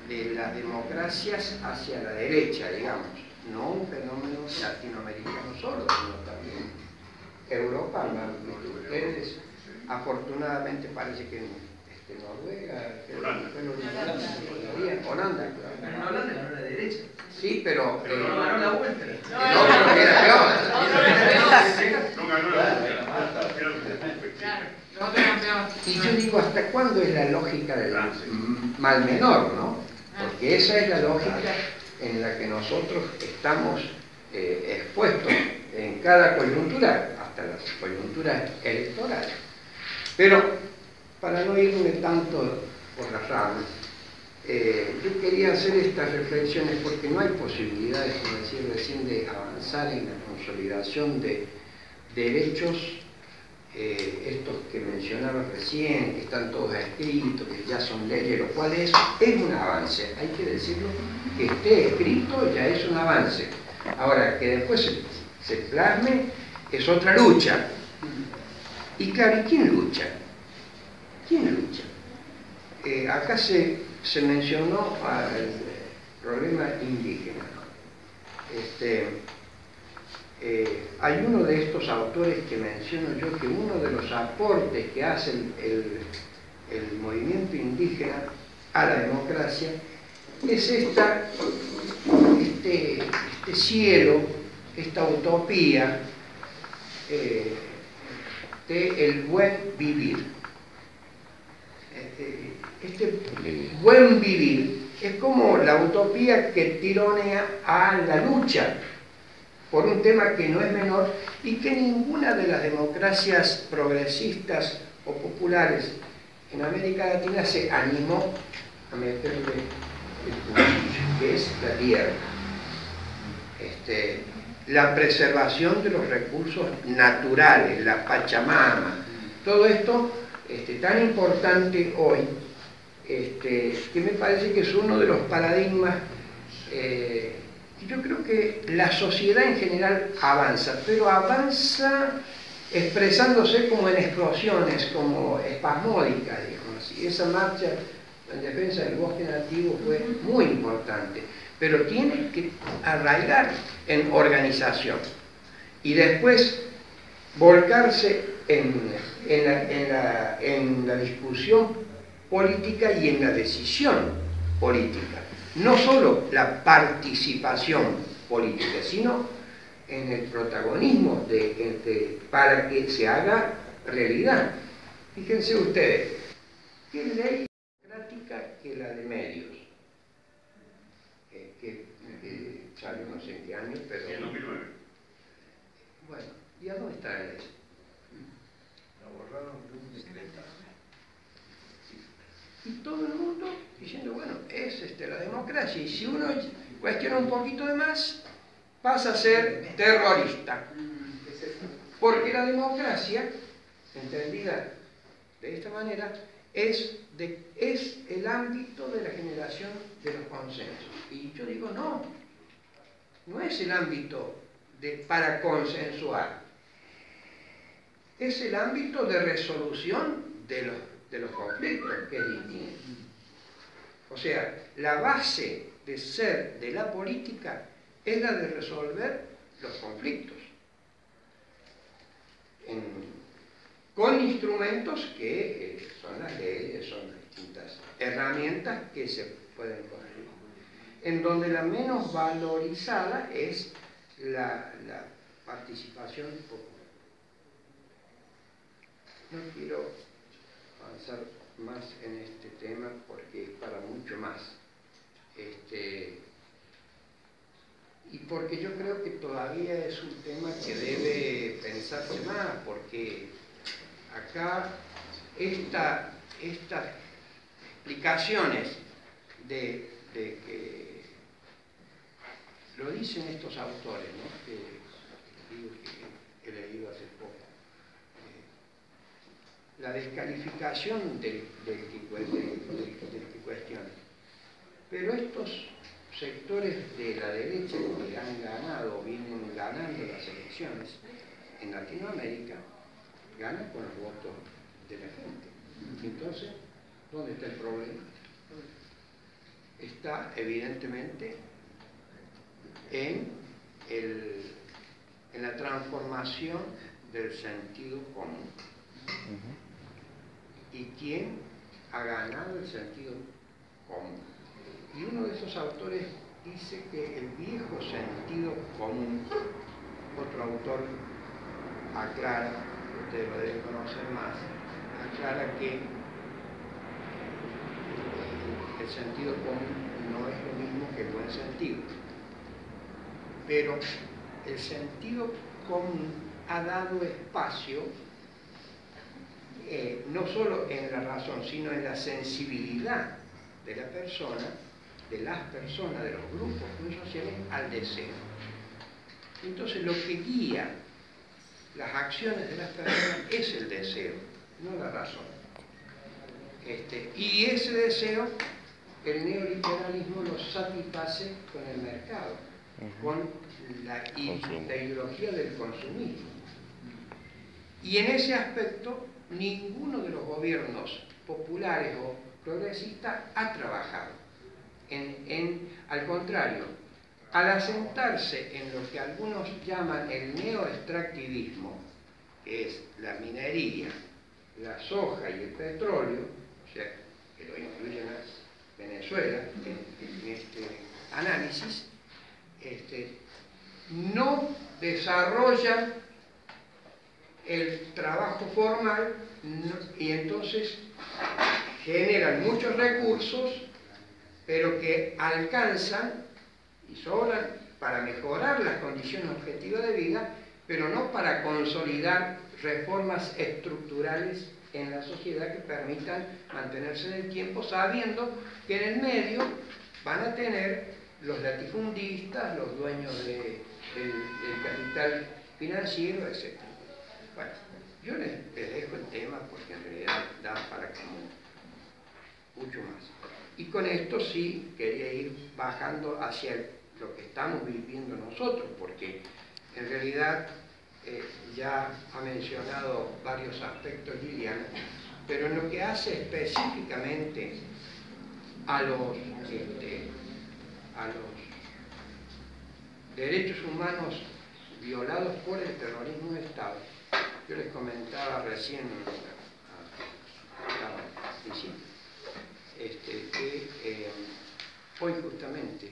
de las democracias hacia la derecha, digamos. No un fenómeno latinoamericano solo, sino también Europa, ustedes, afortunadamente parece que en Noruega, Holanda, Pero no hablan de la derecha. sí, pero no ganó la vuelta. no, pero era peor. No ganó la Y yo digo, ¿hasta cuándo es la lógica del mal menor, no? Porque esa es la lógica en la que nosotros estamos expuestos en cada coyuntura, hasta las coyunturas electorales. Pero, para no irme tanto por las ramas, yo quería hacer estas reflexiones porque no hay posibilidades, como decía recién, de avanzar en la consolidación de derechos, estos que mencionaba recién, que están todos escritos, que ya son leyes, lo cual es un avance, hay que decirlo, que esté escrito ya es un avance. Ahora, que después se plasme es otra lucha. Y claro, ¿y quién lucha? ¿Quién lucha? Acá se mencionó el problema indígena. Hay uno de estos autores que menciono yo que uno de los aportes que hace el movimiento indígena a la democracia es este cielo, esta utopía del buen vivir. Este buen vivir es como la utopía que tironea a la lucha por un tema que no es menor y que ninguna de las democracias progresistas o populares en América Latina se animó a meterle el cuchillo, que es la tierra. la preservación de los recursos naturales, la Pachamama, todo esto tan importante hoy, que me parece que es uno de los paradigmas. Yo creo que la sociedad en general avanza, pero avanza expresándose como en explosiones, como espasmódicas, digamos. Y esa marcha en defensa del bosque nativo fue muy importante, pero tiene que arraigar en organización y después volcarse en la discusión política y en la decisión política. No solo la participación política, sino en el protagonismo para que se haga realidad. Fíjense ustedes, ¿qué ley democrática que la de medios? Que salió no sé en qué año, pero... En 2009. Bueno, ¿y a dónde está la ley? La borraron de un decreto. Y todo el mundo diciendo, bueno, es la democracia, y si uno cuestiona un poquito de más, pasa a ser terrorista. Porque la democracia, entendida de esta manera, es el ámbito de la generación de los consensos. Y yo digo, no es el ámbito para consensuar, es el ámbito de resolución de los conflictos, que es distinto. O sea, la base de ser de la política es la de resolver los conflictos con instrumentos que son las leyes, son las distintas herramientas que se pueden construir. En donde la menos valorizada es la participación popular. No quiero avanzar más en este tema porque es para mucho más. Y porque yo creo que todavía es un tema que debe pensarse más, porque acá estas explicaciones de que lo dicen estos autores, ¿no? que he leído hace poco, la descalificación del que cuestiona. Pero estos sectores de la derecha que han ganado o vienen ganando las elecciones en Latinoamérica ganan con los votos de la gente. Entonces, ¿dónde está el problema? Está evidentemente en la transformación del sentido común. ¿Y quién ha ganado el sentido común? Y uno de esos autores dice que el viejo sentido común, otro autor aclara, ustedes lo deben conocer más, aclara que el sentido común no es lo mismo que el buen sentido. Pero el sentido común ha dado espacio no solo en la razón, sino en la sensibilidad de la persona, de las personas, de los grupos muy sociales, al deseo. Entonces lo que guía las acciones de las personas es el deseo, no la razón. Y ese deseo, el neoliberalismo lo satisface con el mercado, con la ideología del consumismo. Y en ese aspecto, ninguno de los gobiernos populares o progresistas ha trabajado. Al contrario, al asentarse en lo que algunos llaman el neoextractivismo, que es la minería, la soja y el petróleo, o sea, que lo incluyen a Venezuela en este análisis, no desarrollan el trabajo formal y entonces generan muchos recursos, pero que alcanzan y sobran para mejorar las condiciones objetivas de vida, pero no para consolidar reformas estructurales en la sociedad que permitan mantenerse en el tiempo, sabiendo que en el medio van a tener los latifundistas, los dueños del capital financiero, etc. Bueno, yo les dejo el tema porque en realidad da para como mucho más. Y con esto sí quería ir bajando hacia lo que estamos viviendo nosotros, porque en realidad ya ha mencionado varios aspectos Liliana, pero en lo que hace específicamente a los derechos humanos violados por el terrorismo de Estado, yo les comentaba recién al principio, que hoy justamente,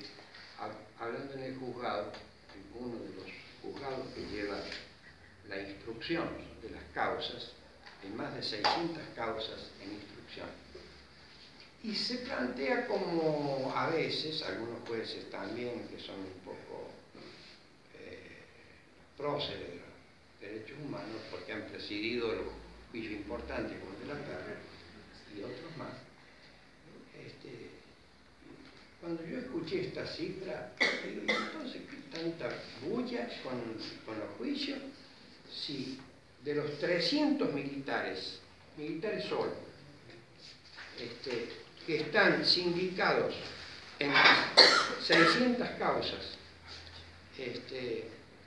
hablando en el juzgado, en uno de los juzgados que lleva la instrucción de las causas, hay más de 600 causas en instrucción, y se plantea como a veces, algunos jueces también que son un poco próceres de los derechos humanos, porque han presidido los juicios importantes como el de la Perra y otros más. Cuando yo escuché esta cifra, digo, entonces, ¿qué tanta bulla con los juicios? Si de los 300 militares solo, que están sindicados en 600 causas,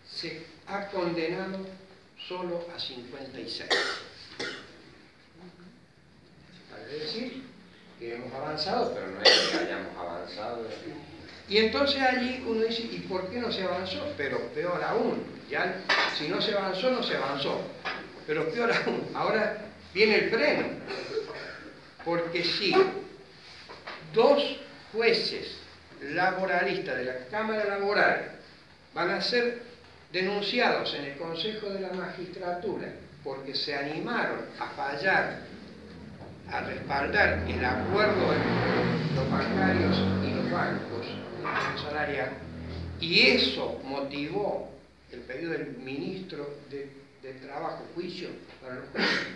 se ha condenado solo a 56. Vale decir que hemos avanzado, pero no es que hayamos avanzado. Y entonces allí uno dice, ¿y por qué no se avanzó? Pero peor aún, ya si no se avanzó, no se avanzó. Pero peor aún, ahora viene el freno. Porque si 2 jueces laboralistas de la Cámara Laboral van a ser denunciados en el Consejo de la Magistratura porque se animaron a fallar, a respaldar el acuerdo de los bancarios y los bancos salarial, y eso motivó el pedido del ministro de Trabajo, juicio para los jueces,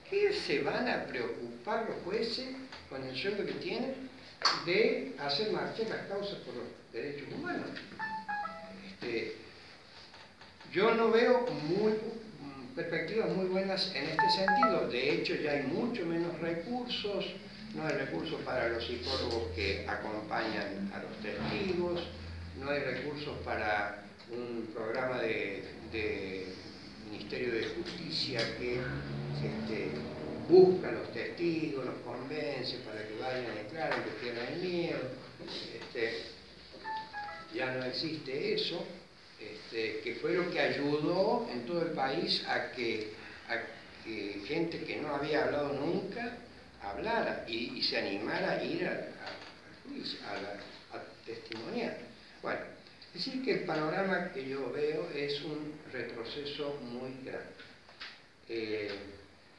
¿qué se van a preocupar los jueces con el sueldo que tienen de hacer marchar las causas por los derechos humanos? Yo no veo perspectivas muy buenas en este sentido. De hecho, ya hay mucho menos recursos. No hay recursos para los psicólogos que acompañan a los testigos, no hay recursos para un programa de Ministerio de Justicia que busca a los testigos, los convence para que vayan a declarar, que pierdan el miedo. Ya no existe eso, que fue lo que ayudó en todo el país a que gente que no había hablado nunca hablara y se animara a ir a testimoniar. Bueno, es decir que el panorama que yo veo es un retroceso muy grande.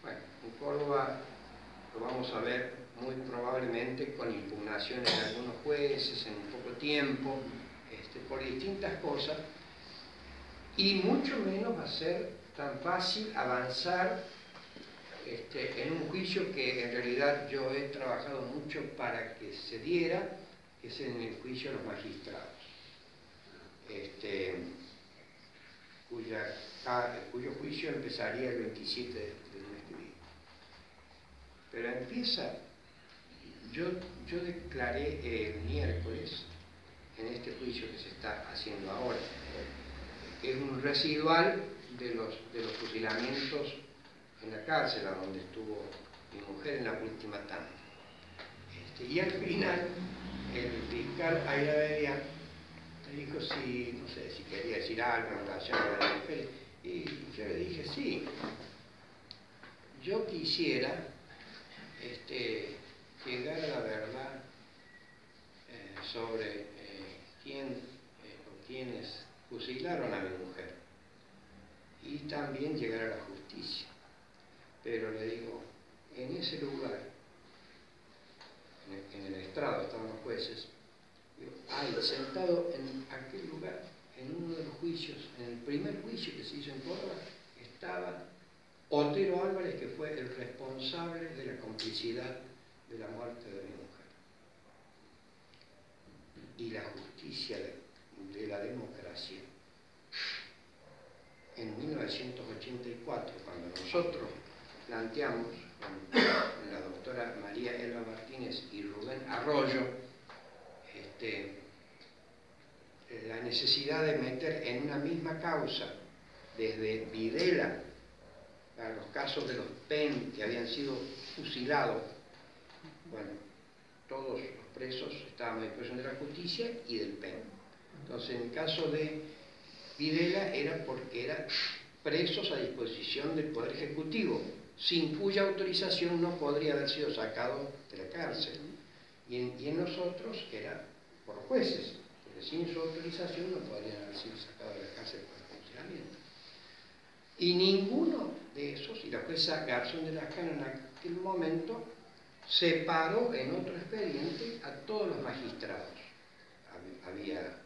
Bueno, en Córdoba lo vamos a ver muy probablemente con impugnaciones de algunos jueces en un poco tiempo, por distintas cosas, y mucho menos va a ser tan fácil avanzar en un juicio que en realidad yo he trabajado mucho para que se diera, que es en el juicio de los magistrados, cuyo juicio empezaría el 27 del mes que viene. Pero empieza, yo declaré el miércoles en este juicio que se está haciendo ahora, que es un residual de los fusilamientos en la cárcel, a donde estuvo mi mujer en la última tanda. Y al final, el fiscal Aira Bedián me dijo si, no sé, si quería decir algo en relación a las mujeres, y yo le dije, sí, yo quisiera llegar a la verdad sobre quién o quiénes fusilaron a mi mujer, y también llegar a la justicia. Pero le digo, en ese lugar, en el estrado estaban los jueces, digo, sentado en aquel lugar, en uno de los juicios, en el primer juicio que se hizo en Córdoba, estaba Otero Álvarez, que fue el responsable de la complicidad de la muerte de mi mujer. Y la justicia de la democracia, en 1984, cuando nosotros planteamos con la doctora María Elba Martínez y Rubén Arroyo la necesidad de meter en una misma causa desde Videla para los casos de los PEN que habían sido fusilados, bueno, todos los presos estaban a disposición de la justicia y del PEN. Entonces, en el caso de Videla era porque eran presos a disposición del Poder Ejecutivo, sin cuya autorización no podría haber sido sacado de la cárcel. Y en nosotros era por jueces, porque sin su autorización no podrían haber sido sacados de la cárcel por funcionamiento. Y ninguno de esos, y la jueza Garzón de las Canas en aquel momento, separó en otro expediente a todos los magistrados. Había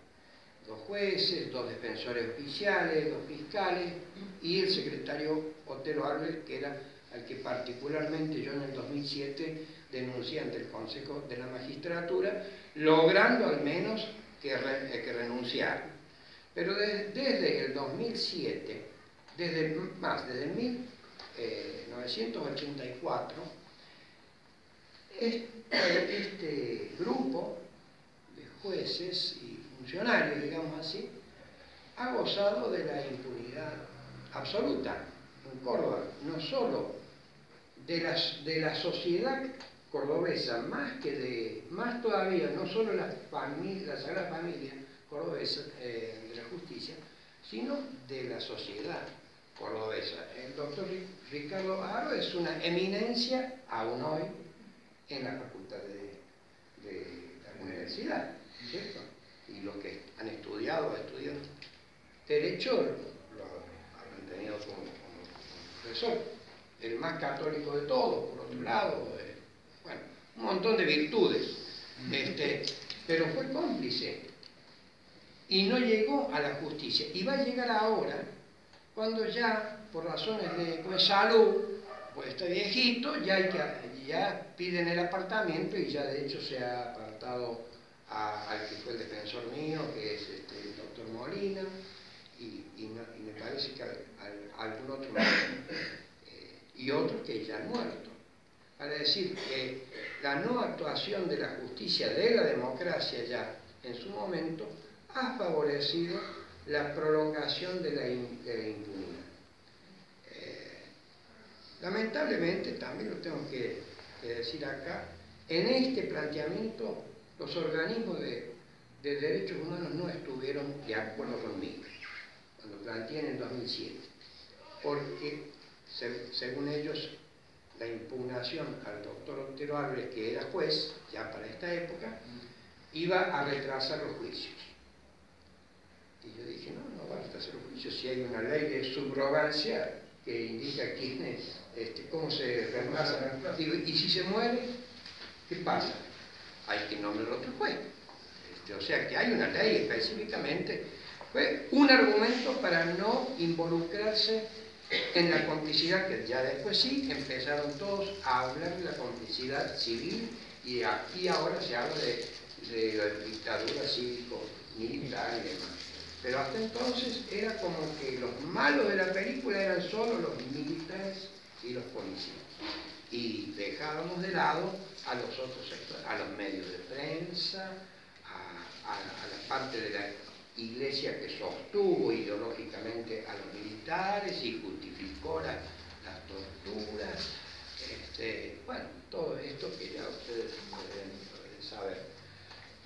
2 jueces, 2 defensores oficiales, 2 fiscales y el secretario Otero Arles, que era al que particularmente yo en el 2007 denuncié ante el Consejo de la Magistratura, logrando al menos que renunciara. Pero desde el 2007, desde 1984, este grupo de jueces y funcionarios, digamos así, ha gozado de la impunidad absoluta en Córdoba, no solo de la sociedad cordobesa, más todavía, no solo la Sagrada Familia cordobesa de la justicia, sino de la sociedad cordobesa. El doctor Ricardo Haro es una eminencia aún hoy en la facultad de la universidad, ¿cierto? Y los que han estudiado Derecho lo han tenido como profesor, el más católico de todos, por otro lado, bueno, un montón de virtudes, pero fue cómplice y no llegó a la justicia, y va a llegar ahora, cuando ya, por razones de salud, pues está viejito, ya piden el apartamento, y ya de hecho se ha apartado al que fue el defensor mío, que es el doctor Molina, y me parece que algún otro más, y otros que ya han muerto. Para decir que la no actuación de la justicia, de la democracia ya en su momento, ha favorecido la prolongación de la impunidad. Lamentablemente, también lo tengo que decir acá, en este planteamiento los organismos de derechos humanos no estuvieron de acuerdo conmigo cuando planteé en el 2007, porque según ellos la impugnación al doctor Otero Arles, que era juez ya para esta época, iba a retrasar los juicios. Y yo dije, no va a retrasar los juicios si hay una ley de subrogancia que indica quién es, cómo se retrasa. Digo, y si se muere, ¿qué pasa? Hay que nombrar otro juez. O sea que hay una ley específicamente. Fue un argumento para no involucrarse en la complicidad, que ya después sí empezaron todos a hablar de la complicidad civil, y aquí ahora se habla de dictadura cívico-militar y demás. Pero hasta entonces era como que los malos de la película eran solo los militares y los policías. Y dejábamos de lado a los otros sectores, a los medios de prensa, a la parte de la Iglesia que sostuvo ideológicamente a los militares y justificó las torturas, bueno, todo esto que ya ustedes deben saber.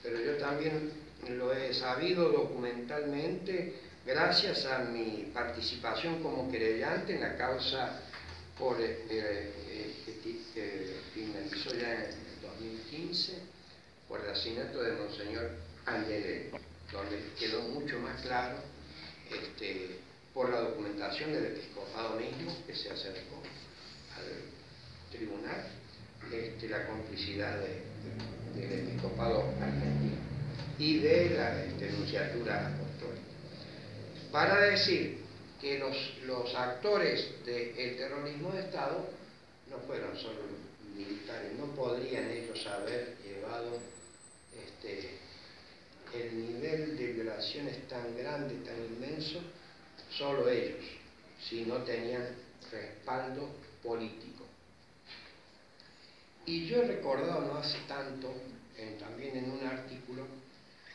Pero yo también lo he sabido documentalmente gracias a mi participación como querellante en la causa que finalizó ya en el 2015 por el asesinato de Monseñor Angelelli, donde quedó mucho más claro por la documentación del episcopado mismo que se acercó al tribunal, la complicidad del episcopado argentino y de la denunciatura apostólica. Para decir que los actores del terrorismo de Estado no fueron solo los militares, no podrían ellos haber llevado el nivel de violaciones tan grande, tan inmenso, solo ellos, si no tenían respaldo político. Y yo he recordado no hace tanto, también en un artículo,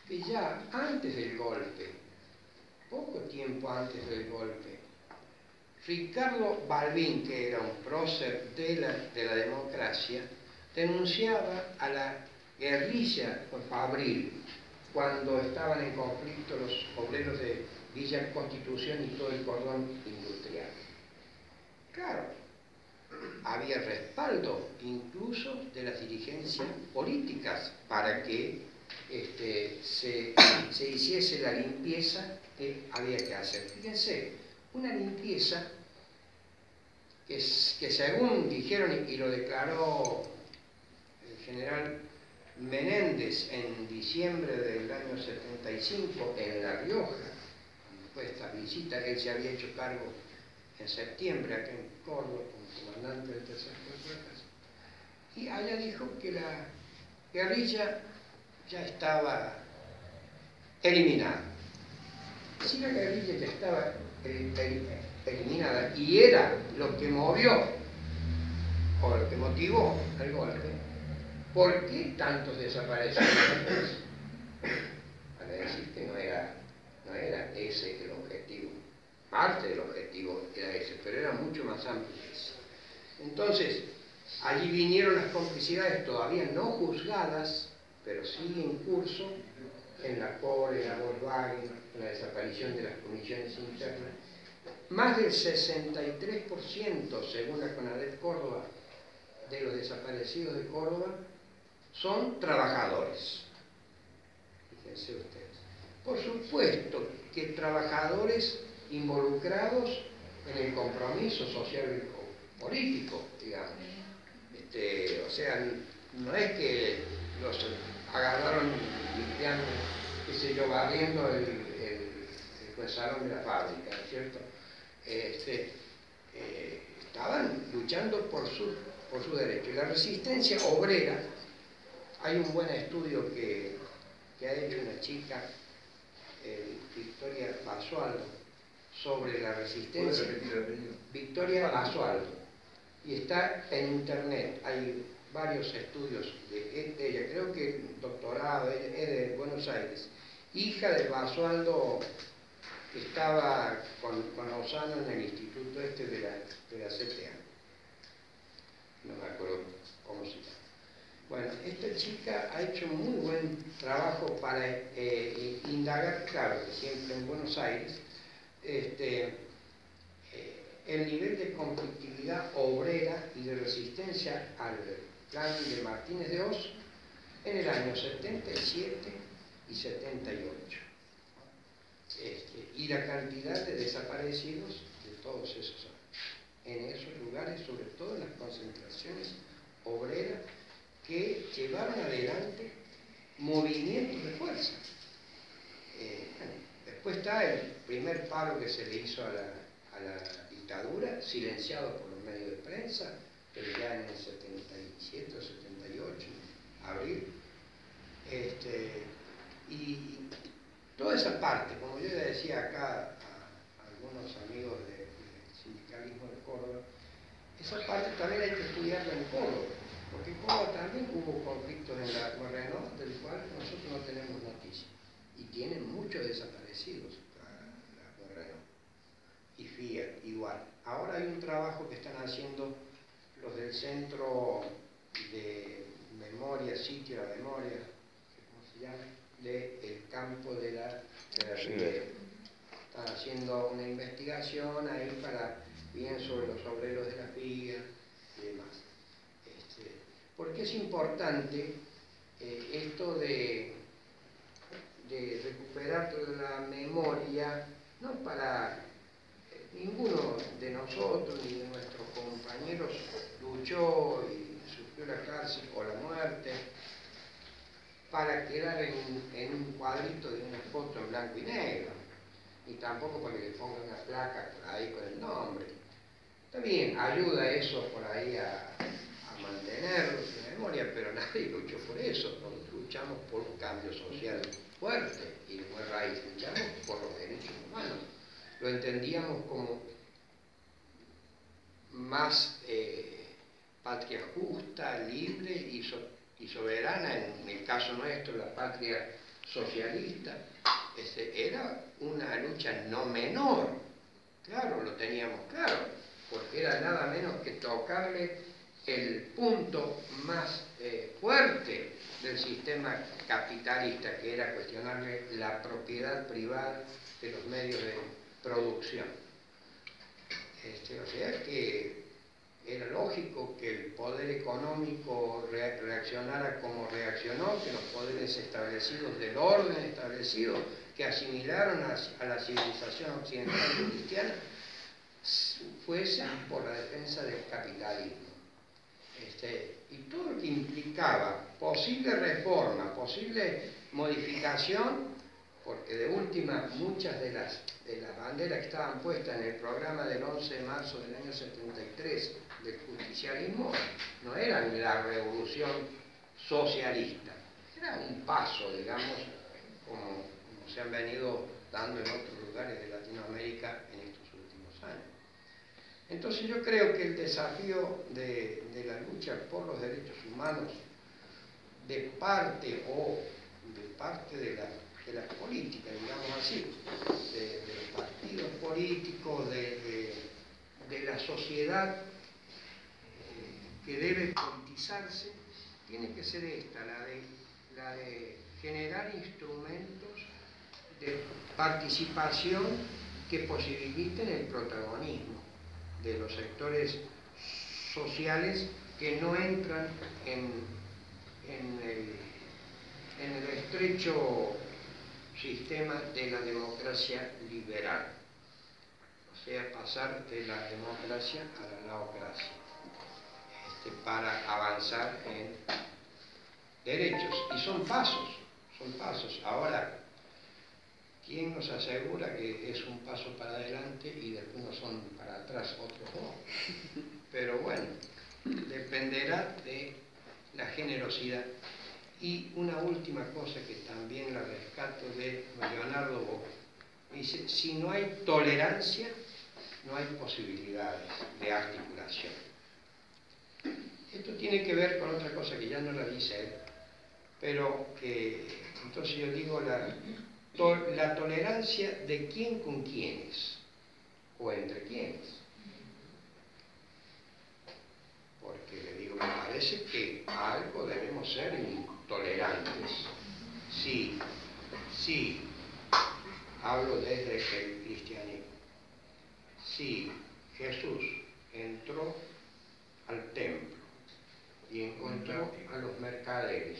que ya antes del golpe, poco tiempo antes del golpe, Ricardo Balbín, que era un prócer de la democracia, denunciaba a la guerrilla fabril cuando estaban en conflicto los obreros de Villa Constitución y todo el cordón industrial. Claro, había respaldo incluso de las dirigencias políticas para que se hiciese la limpieza que había que hacer. Fíjense, una limpieza que según dijeron y lo declaró el general Menéndez en diciembre del año 75 en La Rioja, cuando fue esta visita que él se había hecho cargo en septiembre acá en Córdoba como comandante del tercer cuerpo, y allá dijo que la guerrilla ya estaba eliminada. Si la guerrilla ya estaba eliminada y era lo que movió o lo que motivó el golpe, ¿por qué tantos desaparecieron? Para decir que no era ese el objetivo. Parte del objetivo era ese, pero era mucho más amplio que ese. Entonces, allí vinieron las complicidades todavía no juzgadas, pero sí en curso, en la COR, en la Volkswagen, en la desaparición de las comisiones internas. Más del 63%, según la CONADEP Córdoba, de los desaparecidos de Córdoba son trabajadores. Fíjense ustedes. Por supuesto que trabajadores involucrados en el compromiso social o político, digamos. O sea, no es que los agarraron limpiando, qué sé yo, barriendo el salón de la fábrica, ¿no es cierto? Estaban luchando por su derecho. Y la resistencia obrera, hay un buen estudio que ha hecho una chica, Victoria Basualdo, sobre la resistencia. Victoria Basualdo. Y está en internet, hay varios estudios de ella, creo que doctorado, es de Buenos Aires, hija de Basualdo, que estaba con Lozano en el instituto de la CTA. No me acuerdo cómo se llama. Bueno, esta chica ha hecho muy buen trabajo para indagar, claro, que siempre en Buenos Aires, el nivel de conflictividad obrera y de resistencia al plan de Martínez de Oz en el año 77 y 78. Y la cantidad de desaparecidos de todos esos años. En esos lugares, sobre todo en las concentraciones obreras que llevaron adelante movimientos de fuerza. Después está el primer paro que se le hizo a la dictadura, silenciado por los medios de prensa, pero ya en el 77 o 78, abril. Y toda esa parte, como yo le decía acá a algunos amigos del sindicalismo de Córdoba, esa parte también hay que estudiarla en Córdoba, porque en Córdoba también hubo conflictos en la Renault, del cual nosotros no tenemos noticia, y tienen muchos desaparecidos la Renault, y Fiat igual. Ahora hay un trabajo que están haciendo los del Centro de Memoria, Sitio de la Memoria, ¿cómo se llama?, del campo de la Ribera. Están haciendo una investigación ahí bien sobre los obreros de la FIA y demás. Porque es importante esto de recuperar toda la memoria, no para ninguno de nosotros ni de nuestros compañeros luchó y sufrió la cárcel o la muerte para quedar en un cuadrito de una foto en blanco y negro, ni tampoco para que le pongan una placa por ahí con el nombre. También ayuda eso por ahí a mantenerlos en memoria, pero nadie luchó por eso, no luchó. luchamos por un cambio social fuerte y de buena raíz, luchamos por los derechos humanos. Lo entendíamos como más patria justa, libre y soberana, en el caso nuestro la patria socialista. Era una lucha no menor, claro, lo teníamos claro, porque era nada menos que tocarle el punto más fuerte del sistema capitalista, que era cuestionarle la propiedad privada de los medios de producción. O sea que era lógico que el poder económico reaccionara como reaccionó, que los poderes establecidos del orden establecido, que asimilaron a la civilización occidental y cristiana, fuesen por la defensa del capitalismo. Y todo lo que implicaba posible reforma, posible modificación, porque de última muchas de las banderas que estaban puestas en el programa del 11 de marzo del año 73 del justicialismo no eran la revolución socialista, era un paso, digamos, como se han venido dando en otros lugares de Latinoamérica en estos últimos años. Entonces yo creo que el desafío de la lucha por los derechos humanos de parte de la política, digamos así, de los partidos políticos, de la sociedad que debe politizarse, tiene que ser esta, la de generar instrumentos de participación que posibiliten el protagonismo de los sectores sociales que no entran en el estrecho sistema de la democracia liberal, o sea, pasar de la democracia a la laocracia, para avanzar en derechos, y son pasos. Ahora, ¿quién nos asegura que es un paso para adelante y después no son para atrás otros dos? Pero bueno, dependerá de la generosidad. Y una última cosa que también la rescato de Leonardo Bosch. Dice, si no hay tolerancia, no hay posibilidades de articulación. Esto tiene que ver con otra cosa que ya no la dice él, pero que, entonces yo digo, la tolerancia de quién con quiénes, o entre quiénes. Porque le digo, me parece que a algo debemos ser intolerantes. Sí, hablo desde el cristianismo. Sí, Jesús entró al templo y encontró a los mercaderes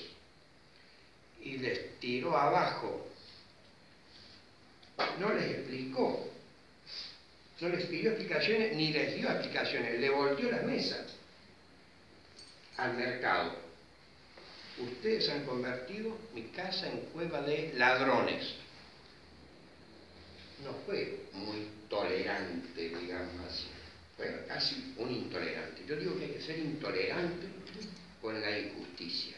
y les tiró abajo. No les explicó, no les pidió explicaciones ni les dio explicaciones, le volteó la mesa al mercado. Ustedes han convertido mi casa en cueva de ladrones. No fue muy tolerante, digamos así, fue casi un intolerante. Yo digo que hay que ser intolerante con la injusticia,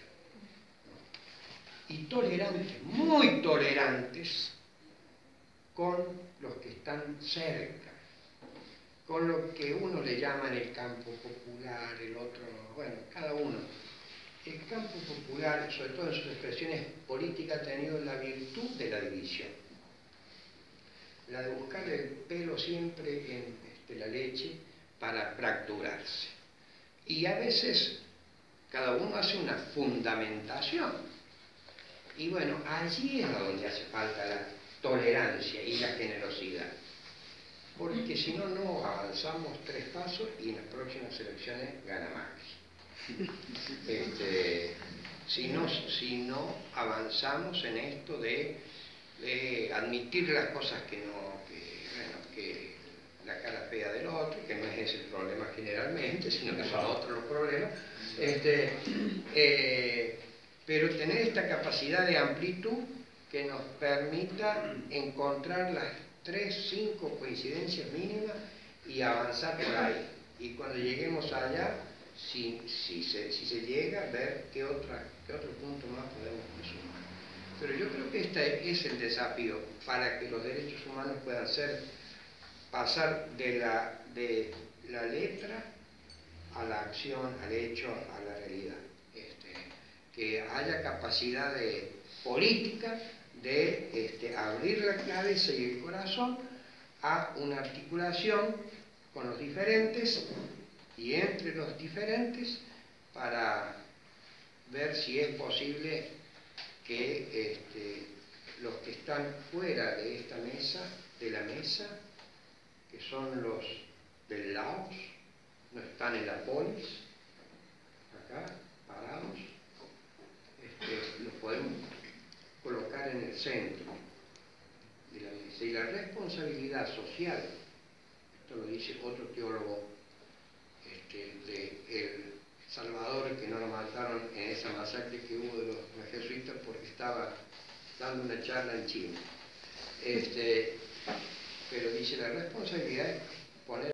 ¿no? Y tolerantes, muy tolerantes con los que están cerca, con lo que uno le llama en el campo popular, el otro, bueno, cada uno. El campo popular, sobre todo en sus expresiones políticas, ha tenido la virtud de la división, la de buscar el pelo siempre en la leche para fracturarse. Y a veces cada uno hace una fundamentación. Y bueno, allí es donde hace falta la tolerancia y la generosidad. Porque si no, no avanzamos 3 pasos y en las próximas elecciones gana Macri. Si no avanzamos en esto de admitir las cosas que la cara fea del otro, que no es ese el problema generalmente, sino que son otros los problemas, pero tener esta capacidad de amplitud que nos permita encontrar las 3, 5 coincidencias mínimas y avanzar por ahí. Y cuando lleguemos allá, si se llega a ver qué otro punto más podemos sumar. Pero yo creo que este es el desafío para que los derechos humanos puedan pasar de la letra a la acción, al hecho, a la realidad. Que haya capacidad de política de abrir la cabeza y el corazón a una articulación con los diferentes y entre los diferentes para ver si es posible que los que están fuera de esta mesa, de la mesa, que son los del Laos, no están en la polis, acá, parados, los podemos colocar en el centro de la mesa. Y la responsabilidad social, esto lo dice otro teólogo de El Salvador, que no lo mataron en esa masacre que hubo de los jesuitas porque estaba dando una charla en Chile. Pero dice, la responsabilidad es poner